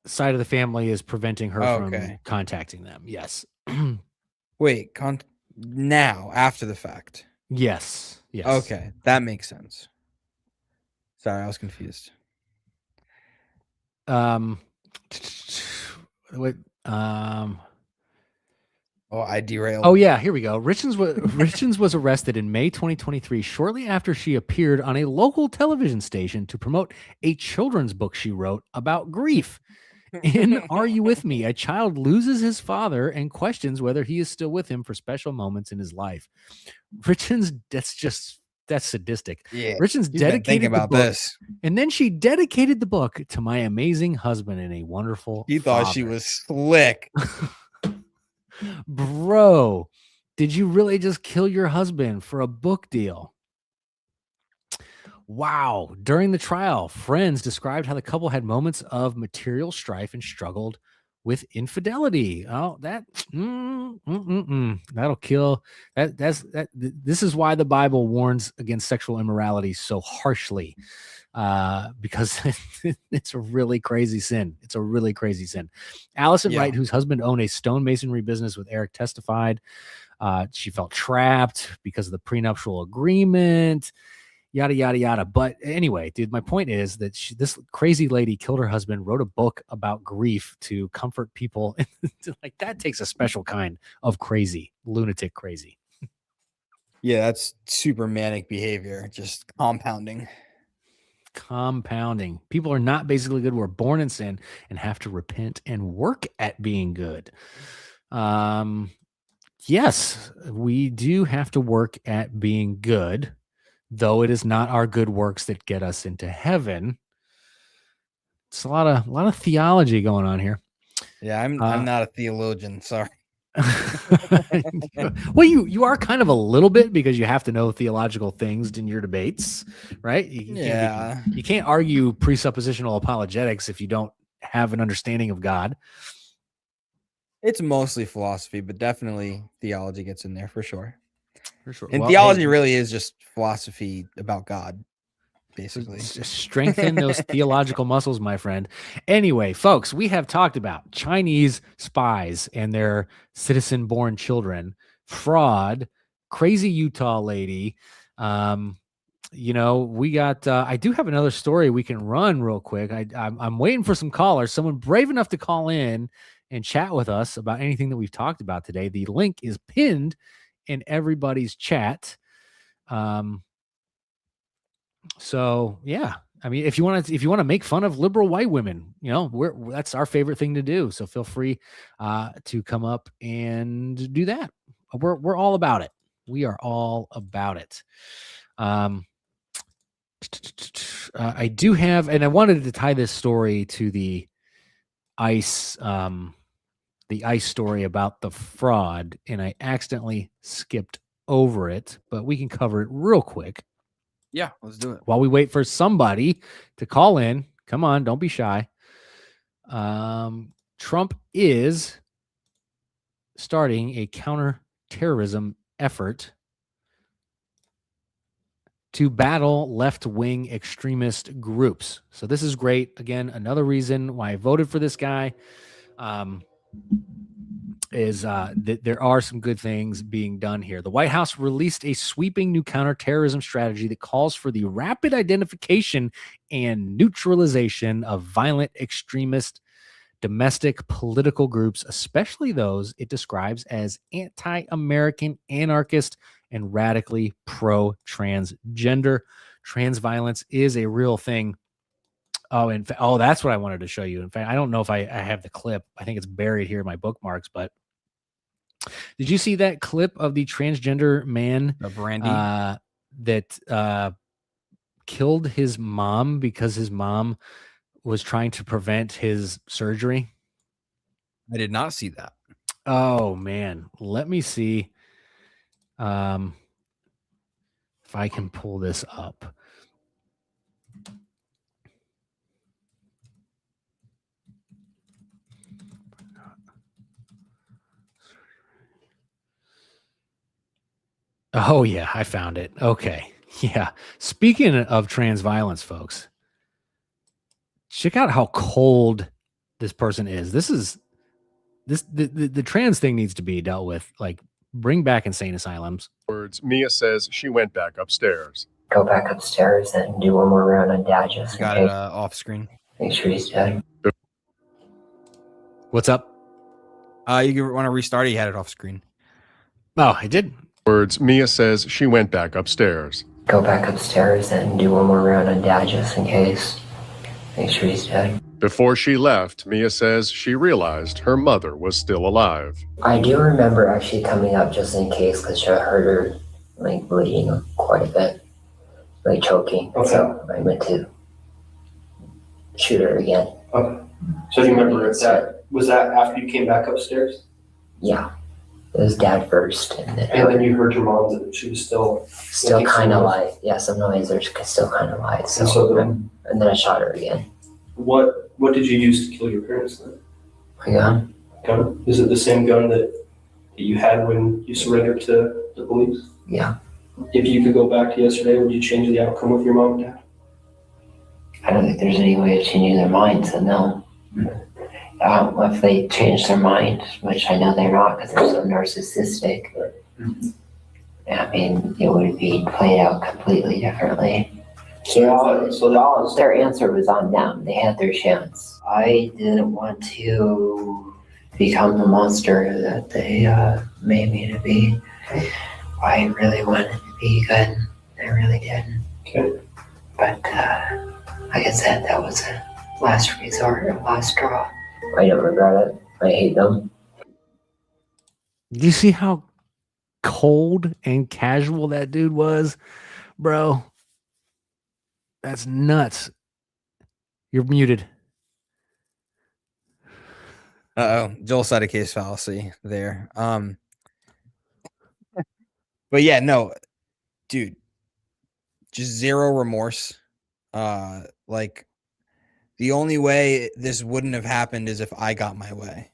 side of the family is preventing her from contacting them. Yes. Wait, now after the fact. Yes. Yes. Okay, that makes sense. Sorry, I was confused. Wait, Oh, I derailed. Oh yeah, here we go. Richens was arrested in May 2023, shortly after she appeared on a local television station to promote a children's book she wrote about grief. In Are You With Me? A child loses his father and questions whether he is still with him for special moments in his life. Richens, that's sadistic. Yeah, Richens dedicated the book, this. and then she dedicated the book to my amazing husband and a wonderful He thought she was slick. Bro, did you really just kill your husband for a book deal? Wow. During the trial, friends described how the couple had moments of material strife and struggled with infidelity. Oh, that'll kill. This is why the Bible warns against sexual immorality so harshly, because it's a really crazy sin. It's a really crazy sin. Allison Wright, whose husband owned a stonemasonry business with Eric, testified she felt trapped because of the prenuptial agreement. Yada, yada, yada. But anyway, dude, my point is that this crazy lady killed her husband, wrote a book about grief to comfort people. Like, that takes a special kind of crazy, lunatic crazy. Yeah, that's super manic behavior, just compounding. People are not basically good. We're born in sin and have to repent and work at being good. Yes, we do have to work at being good. Though it is not our good works that get us into heaven. It's a lot of theology going on here. Yeah, I'm not a theologian. Sorry. Well, you are kind of a little bit, because you have to know theological things in your debates, right? You can't argue presuppositional apologetics if you don't have an understanding of God. It's mostly philosophy, but definitely theology gets in there for sure. For sure. And theology really is just philosophy about God, basically. Just strengthen those theological muscles, my friend. Anyway, folks, we have talked about Chinese spies and their citizen-born children, fraud, crazy Utah lady. We got. I do have another story we can run real quick. I'm waiting for some callers. Someone brave enough to call in and chat with us about anything that we've talked about today. The link is pinned in everybody's chat. So yeah, I mean, if you want to make fun of liberal white women, that's our favorite thing to do. So feel free to come up and do that. We're all about it. We are all about it. I do have, and I wanted to tie this story to the ICE story about the fraud, and I accidentally skipped over it, but we can cover it real quick. Yeah, let's do it. While we wait for somebody to call in. Come on, don't be shy. Trump is starting a counterterrorism effort to battle left-wing extremist groups. So this is great. Again, another reason why I voted for this guy. Is that there are some good things being done here. The White House released a sweeping new counterterrorism strategy that calls for the rapid identification and neutralization of violent extremist domestic political groups, especially those it describes as anti-American, anarchist, and radically pro-transgender. Trans violence is a real thing. Oh, that's what I wanted to show you. In fact, I don't know if I have the clip. I think it's buried here in my bookmarks, but did you see that clip of the transgender man that killed his mom because his mom was trying to prevent his surgery? I did not see that. Oh man, let me see if I can pull this up. Oh yeah, I found it. Okay. Yeah. Speaking of trans violence, folks, check out how cold this person is. The trans thing needs to be dealt with. Like, bring back insane asylums. Mia says she went back upstairs. Go back upstairs and do one more round on Dad just Got it off screen. make sure he's dead. What's up? You want to restart it? You had it off screen. Oh, I did. Mia says she went back upstairs. Go back upstairs and do one more round on Dad just in case. Make sure he's dead. Before she left, Mia says she realized her mother was still alive. I do remember actually coming up just in case because I heard her like bleeding quite a bit, like choking. Okay. So I went to shoot her again. Okay. So if you remember, was that after you came back upstairs? Yeah, it was Dad first, and then And then you heard your mom that she was still still kind of live. Yeah, some noise. There's still kind of live. And so and then I shot her again. What did you use to kill your parents then? My gun. Gun? Is it the same gun that you had when you surrendered to the police? Yeah. If you could go back to yesterday, would you change the outcome with your mom and dad? I don't think there's any way of changing their minds, so no. If they change their mind, which I know they're not because they're so narcissistic, I mean, it would be played out completely differently. Their answer was on them. They had their chance. I didn't want to become the monster that they made me to be. I really wanted to be good. I really did. Okay. But like I said, that was a last resort, a last straw. I don't regret it. I hate them. Do you see how cold and casual that dude was, bro? That's nuts. You're muted. Joel said a case fallacy there. But yeah, no, dude, just zero remorse. Like the only way this wouldn't have happened is if I got my way.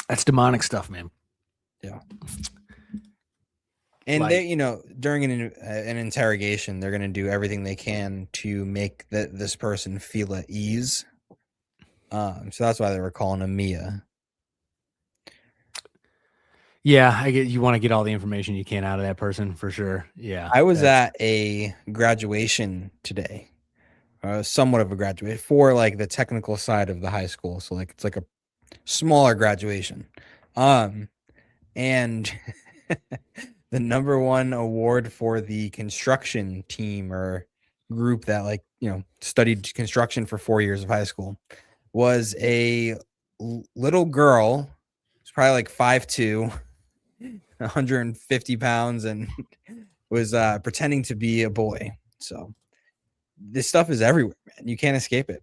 That's demonic stuff, man. Yeah. And Like- they, you know, during an interrogation, they're going to do everything they can to make this person feel at ease. So that's why they were calling him Mia. Yeah, I get you want to get all the information you can out of that person for sure. Yeah. I was at a graduation today, somewhat of a graduation for like the technical side of the high school. So like it's like a smaller graduation. And the #1 award for the construction team or group that like, you know, studied construction for 4 years of high school was a little girl. It's probably like 5'2", 150 pounds, and was pretending to be a boy. So this stuff is everywhere, man. You can't escape it.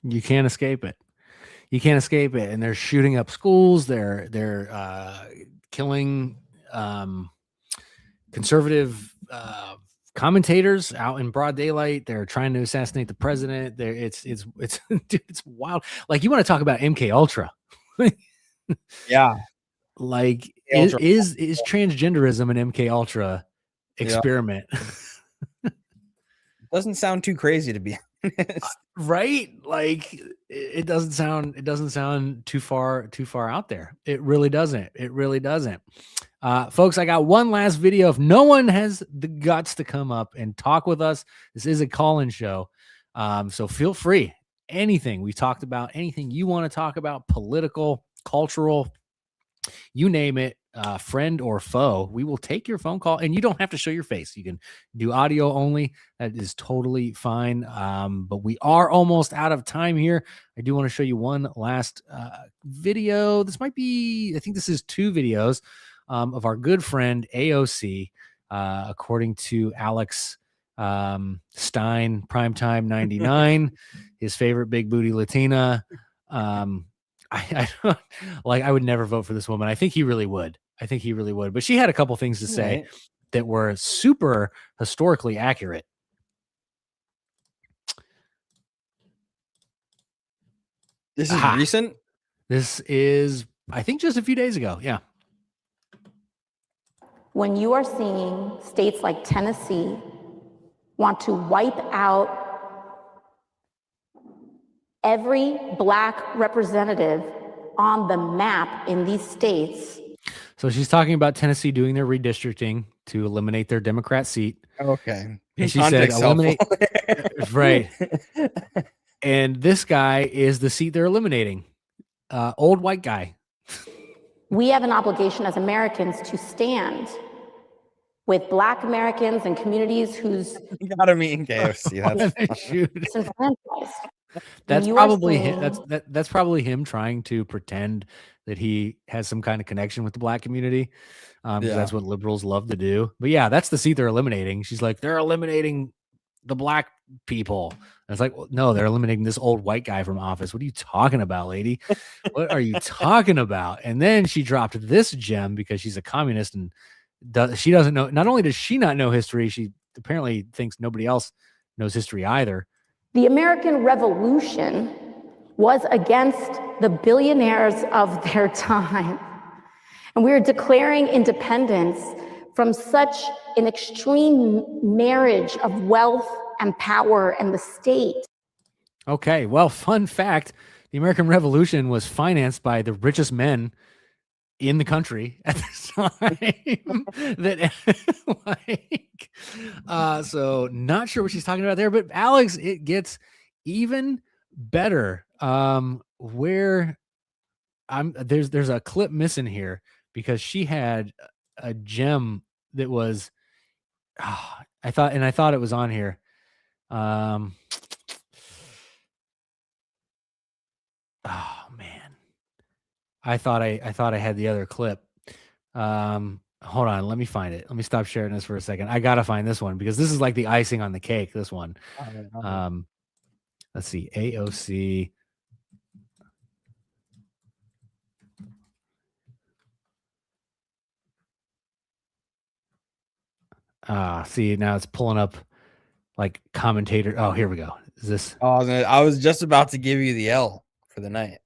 You can't escape it. You can't escape it. And they're shooting up schools. They're killing conservative commentators out in broad daylight. They're trying to assassinate the president. It's dude, it's wild. Like, you want to talk about MK Ultra? Yeah. Like, Ultra. is transgenderism an MK Ultra experiment? Doesn't sound too crazy to be honest. Right? Like, it doesn't sound too far out there. It really doesn't. It really doesn't. Folks, I got one last video. If no one has the guts to come up and talk with us, this is a call-in show. So feel free. Anything we talked about, anything you want to talk about, political, cultural, you name it, friend or foe, we will take your phone call, and you don't have to show your face. You can do audio only. That is totally fine. But we are almost out of time here. I do want to show you one last video. This might be, I think this is 2 videos of our good friend AOC, according to Alex Stein, Primetime 99, his favorite big booty Latina. I don't, like, I would never vote for this woman. I think he really would. But she had a couple things to say that were super historically accurate. This is recent. This is, I think, just a few days ago. Yeah. when you are seeing states like Tennessee want to wipe out every Black representative on the map in these states. So she's talking about Tennessee doing their redistricting to eliminate their Democrat seat. Okay. And she said, eliminate. Right. And this guy is the seat they're eliminating. Old white guy. We have an obligation as Americans to stand with Black Americans and communities whose You gotta meet in KFC. disenfranchised. That's You are probably seeing- that's probably him trying to pretend that he has some kind of connection with the Black community. 'Cause that's what liberals love to do. But yeah, that's the seat they're eliminating. She's like, they're eliminating the Black people. And it's like, well, no, they're eliminating this old white guy from office. What are you talking about, lady? What are you talking about? And then she dropped this gem because she's a communist and she doesn't know. Not only does she not know history, she apparently thinks nobody else knows history either. The American Revolution was against the billionaires of their time. And we are declaring independence from such an extreme marriage of wealth and power and the state. Okay, well, fun fact, the American Revolution was financed by the richest men in the country at this time. So not sure what she's talking about there, but Alex, it gets even better. There's a clip missing here because she had a gem that was I thought it was on here. Oh man. I thought I had the other clip. Hold on, let me find it. Let me stop sharing this for a second. I gotta find this one because this is like the icing on the cake. This one. Let's see. AOC. See, now it's pulling up like commentator. Oh, here we go. Is this? Oh, I was just about to give you the L for the night.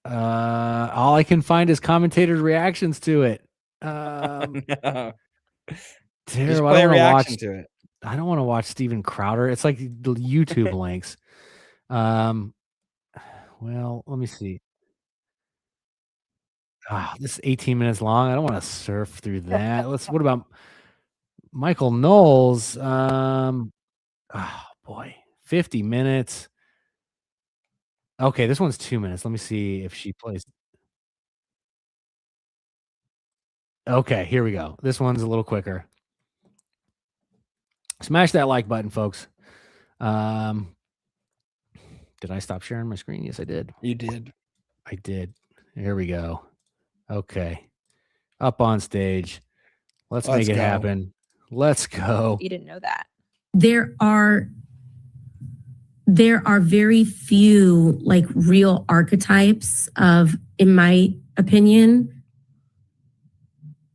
All I can find is commentators' reactions to it. No. Terrible. Play a reaction to it. I don't want to watch Steven Crowder. It's like the YouTube links. Well, let me see. This is 18 minutes long. I don't want to surf through that. What about Michael Knowles? Oh boy, 50 minutes. Okay, this one's 2 minutes. Let me see if she plays. Okay, here we go. This one's a little quicker. Smash that like button, folks. Did I stop sharing my screen? Yes, I did. You did. I did. Here we go. Okay. Up on stage. Let's make it happen. Let's go. You didn't know that. There are very few like real archetypes of, in my opinion,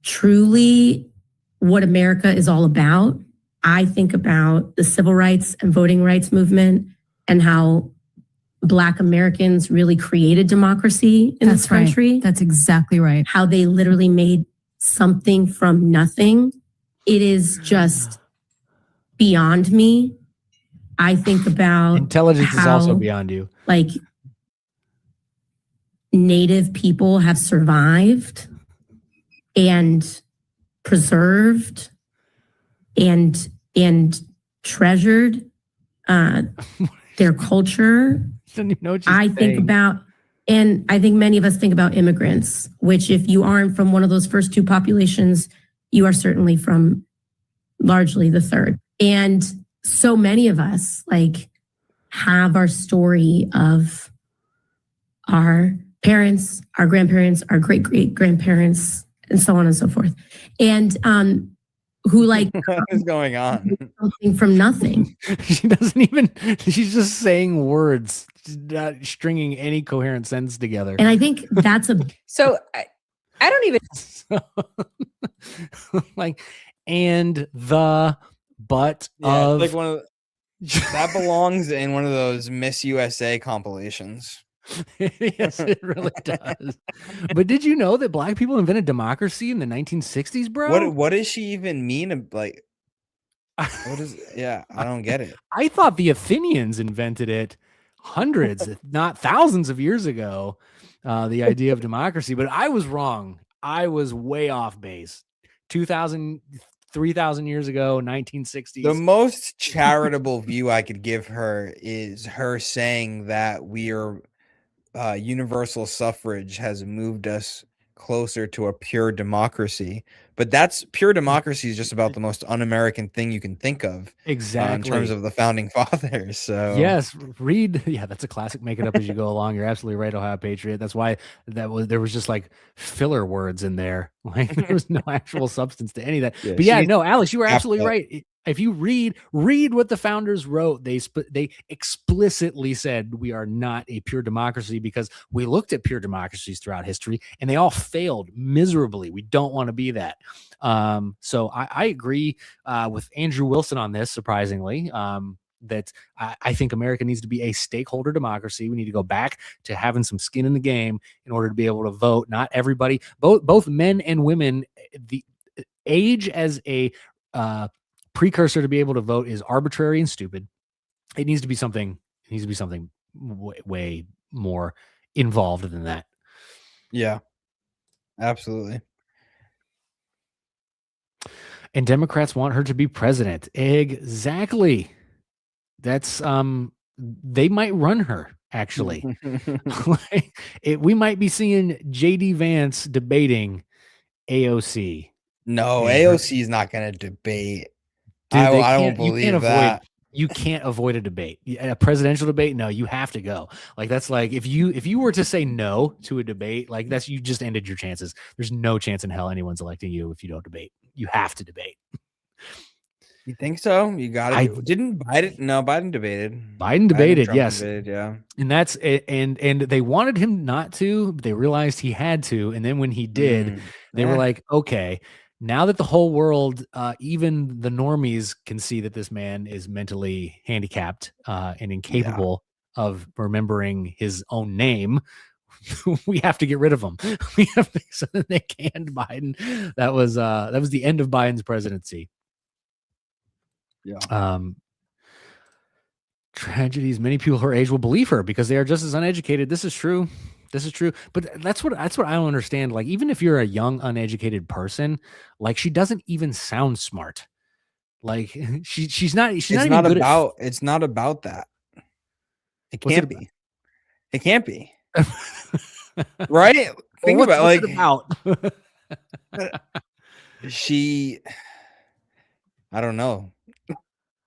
truly what America is all about. I think about the civil rights and voting rights movement and how Black Americans really created democracy in this country. Right. That's exactly right. How they literally made something from nothing. It is just beyond me. I think about intelligence is also beyond you. Like Native people have survived and preserved and treasured their culture. I think about, and I think many of us think about immigrants, which if you aren't from one of those first two populations, you are certainly from largely the third. And so many of us like have our story of our parents, our grandparents, our great-great-grandparents, and so on and so forth. And who like what is going on? Something from nothing. She doesn't even, she's just saying words, not stringing any coherent sentence together. And I think that's a so I don't even like, and the but of like one of that belongs in one of those Miss USA compilations. Yes, it really does. But did you know that black people invented democracy in the 1960s, bro? What does she even mean? Like, what is? Yeah, I don't get it. I thought the Athenians invented it hundreds, if not thousands of years ago, the idea of democracy, but I was wrong. I was way off base. 2000, 3,000 years ago, 1960s. The most charitable view I could give her is her saying that we are universal suffrage has moved us closer to a pure democracy. But that's pure democracy is just about the most un-American thing you can think of. Exactly. In terms of the founding fathers. So yes, read. Yeah, that's a classic. Make it up as you go along. You're absolutely right, Ohio Patriot. That's why there was just like filler words in there. Like there was no actual substance to any of that. Yeah, but yeah, no, Alex, you were absolutely right. If you read what the founders wrote, they explicitly said we are not a pure democracy because we looked at pure democracies throughout history and they all failed miserably. We don't want to be that. So I agree with Andrew Wilson on this, surprisingly. That I think America needs to be a stakeholder democracy. We need to go back to having some skin in the game in order to be able to vote. Not everybody, both men and women, the age as a precursor to be able to vote is arbitrary and stupid. It needs to be something. It needs to be something way more involved than that. Yeah, absolutely. And Democrats want her to be president. Exactly. That's they might run her actually. We might be seeing JD Vance debating AOC. No, AOC is not going to debate. Dude, I don't believe that. You can't avoid a debate, a presidential debate. No, you have to go. Like that's like if you were to say no to a debate, like you just ended your chances. There's no chance in hell anyone's electing you if you don't debate. You have to debate. You think so? You got it. Didn't Biden? No, Biden debated. Biden debated, yes. Debated, yeah. And that's and they wanted him not to, but they realized he had to. And then when he did, they were like, okay, now that the whole world, even the normies can see that this man is mentally handicapped and incapable of remembering his own name, we have to get rid of him. We have to, so that they canned Biden. That was the end of Biden's presidency. Yeah. Tragedies. Many people her age will believe her because they are just as uneducated. This is true. But that's what I don't understand. Like, even if you're a young, uneducated person, like she doesn't even sound smart. Like she's not. It's not about that. It can't be. It can't be. Right? Think about like I don't know.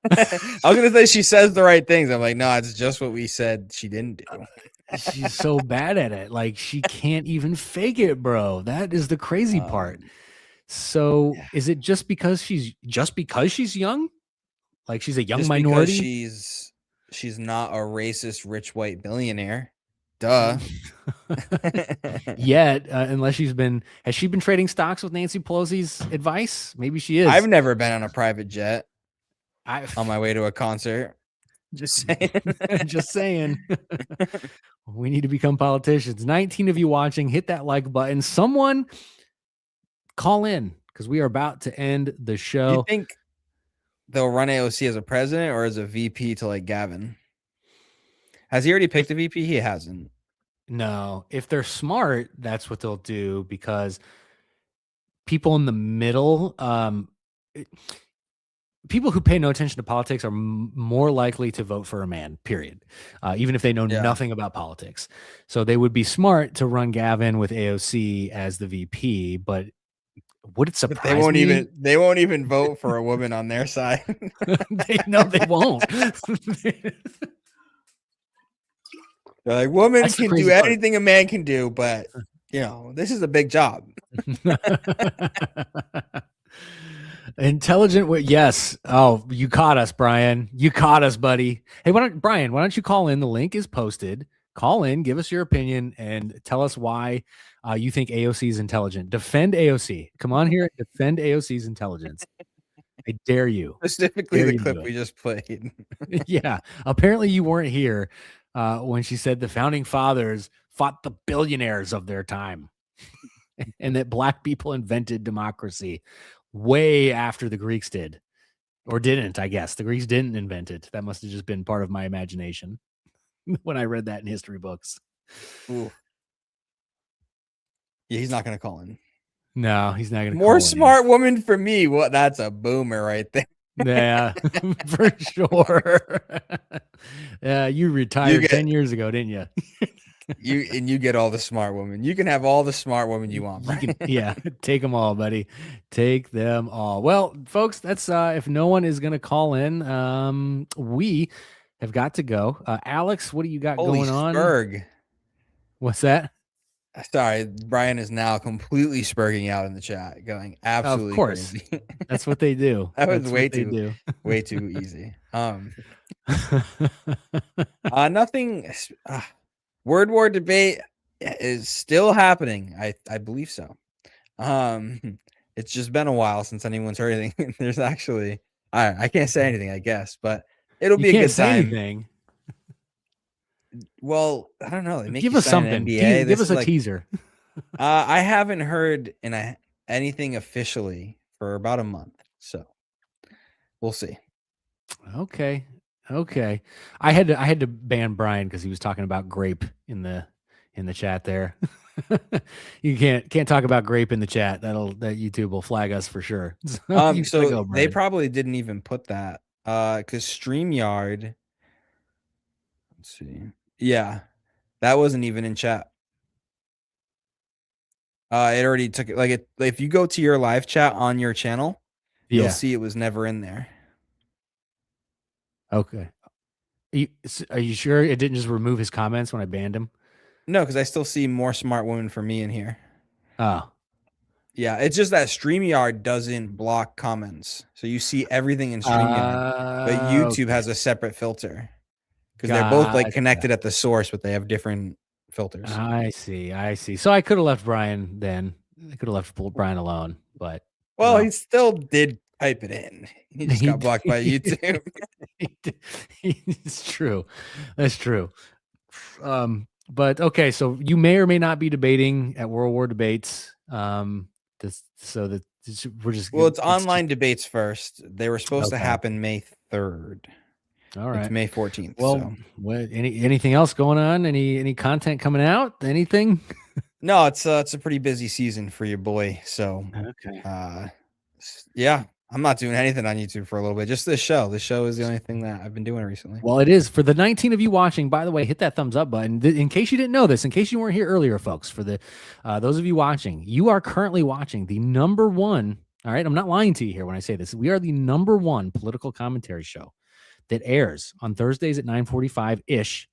I was gonna say she says the right things. I'm like, no, it's just what we said she didn't do. She's so bad at it. Like she can't even fake it, bro. That is the crazy part. So is it just because she's young? Like she's a young minority? She's not a racist rich white billionaire. Duh. Yet, unless has she been trading stocks with Nancy Pelosi's advice? Maybe she is. I've never been on a private jet on my way to a concert. Just saying. Just saying. We need to become politicians. 19 of you watching, hit that like button. Someone call in because we are about to end the show. Do you think they'll run AOC as a president or as a VP to like Gavin? Has he already picked a VP? He hasn't. No. If they're smart, that's what they'll do because people in the middle, people who pay no attention to politics are more likely to vote for a man, period. Even if they know nothing about politics. So they would be smart to run Gavin with AOC as the VP, but would it surprise me? They won't even vote for a woman on their side. They won't. They're like, women can do anything a man can do, but this is a big job. Intelligent. Yes. Oh, you caught us, Brian. You caught us, buddy. Hey, why don't you call in? The link is posted. Call in, give us your opinion, and tell us why you think AOC is intelligent. Defend AOC. Come on here. Defend AOC's intelligence. I dare you. Specifically the clip we just played. Yeah. Apparently you weren't here when she said the founding fathers fought the billionaires of their time and that black people invented democracy way after the Greeks did. Or didn't, I guess. The Greeks didn't invent it. That must have just been part of my imagination when I read that in history books. Ooh. Yeah, he's not going to call in. No, he's not going to More smart woman for me. What? That's a boomer right there. Yeah, for sure. Yeah, you retired 10 years ago, didn't you? You get all the smart women. You can have all the smart women you want. Right? Yeah, take them all, buddy. Take them all. Well, folks, that's if no one is going to call in, we have got to go. Alex, what do you got going on? Spurg. What's that? Sorry, Brian is now completely spurging out in the chat, going absolutely of course. crazy. That's what they do. That was That's way too easy. Nothing. Word war debate is still happening. I believe so. It's just been a while since anyone's heard anything. There's actually I can't say anything, I guess, but it'll be a good time. Anything. Well, I don't know. They make Give you us sign something. an NDA. Give us a teaser. I haven't heard anything officially for about a month, so we'll see. Okay. I had to ban Brian because he was talking about grape in the chat there. You can't talk about grape in the chat. That YouTube will flag us for sure. So they probably didn't even put that because StreamYard. Let's see. Yeah, that wasn't even in chat. It already took it. Like if you go to your live chat on your channel, you'll see it was never in there. Okay. Are you sure it didn't just remove his comments when I banned him? No, because I still see more smart women for me in here. Oh. Yeah, it's just that StreamYard doesn't block comments. So you see everything in StreamYard, but YouTube has a separate filter. Because they're both like connected at the source, but they have different filters. I see. So I could have left Brian then. I could have left Brian alone, but he still did type it in. He just got blocked by YouTube. It's true. That's true. But okay, so you may or may not be debating at World War Debates. It's online debates first. They were supposed to happen May 3rd. All right. It's May 14th. Well, anything else going on? Any content coming out? Anything? No, it's a pretty busy season for your boy. So okay. Yeah, I'm not doing anything on YouTube for a little bit. Just this show. This show is the only thing that I've been doing recently. Well, it is. For the 19 of you watching, by the way, hit that thumbs up button. In case you didn't know this, in case you weren't here earlier, folks, for the those of you watching, you are currently watching the #1. All right, I'm not lying to you here when I say this. We are the #1 political commentary show that airs on Thursdays at 9:45-ish,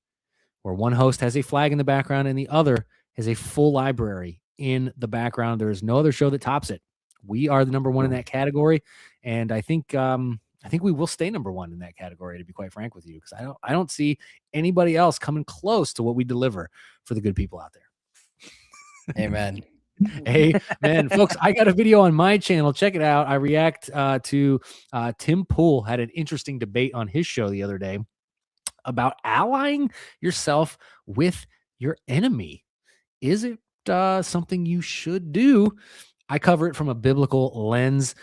where one host has a flag in the background and the other has a full library in the background. There is no other show that tops it. We are the #1 in that category, and I think we will stay #1 in that category, to be quite frank with you, because I don't see anybody else coming close to what we deliver for the good people out there. Amen. Hey, man, folks, I got a video on my channel. Check it out. I react to Tim Pool had an interesting debate on his show the other day about allying yourself with your enemy. Is it something you should do? I cover it from a biblical lens,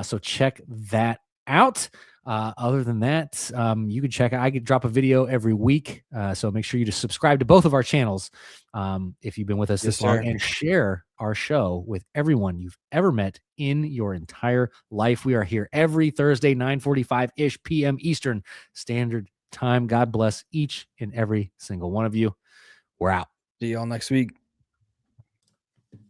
so check that out. Other than that, you can check out, I could drop a video every week, so make sure you just subscribe to both of our channels if you've been with us this long, and share our show with everyone you've ever met in your entire life. We are here every Thursday, 9:45-ish p.m. Eastern Standard Time. God bless each and every single one of you. We're out. See y'all next week.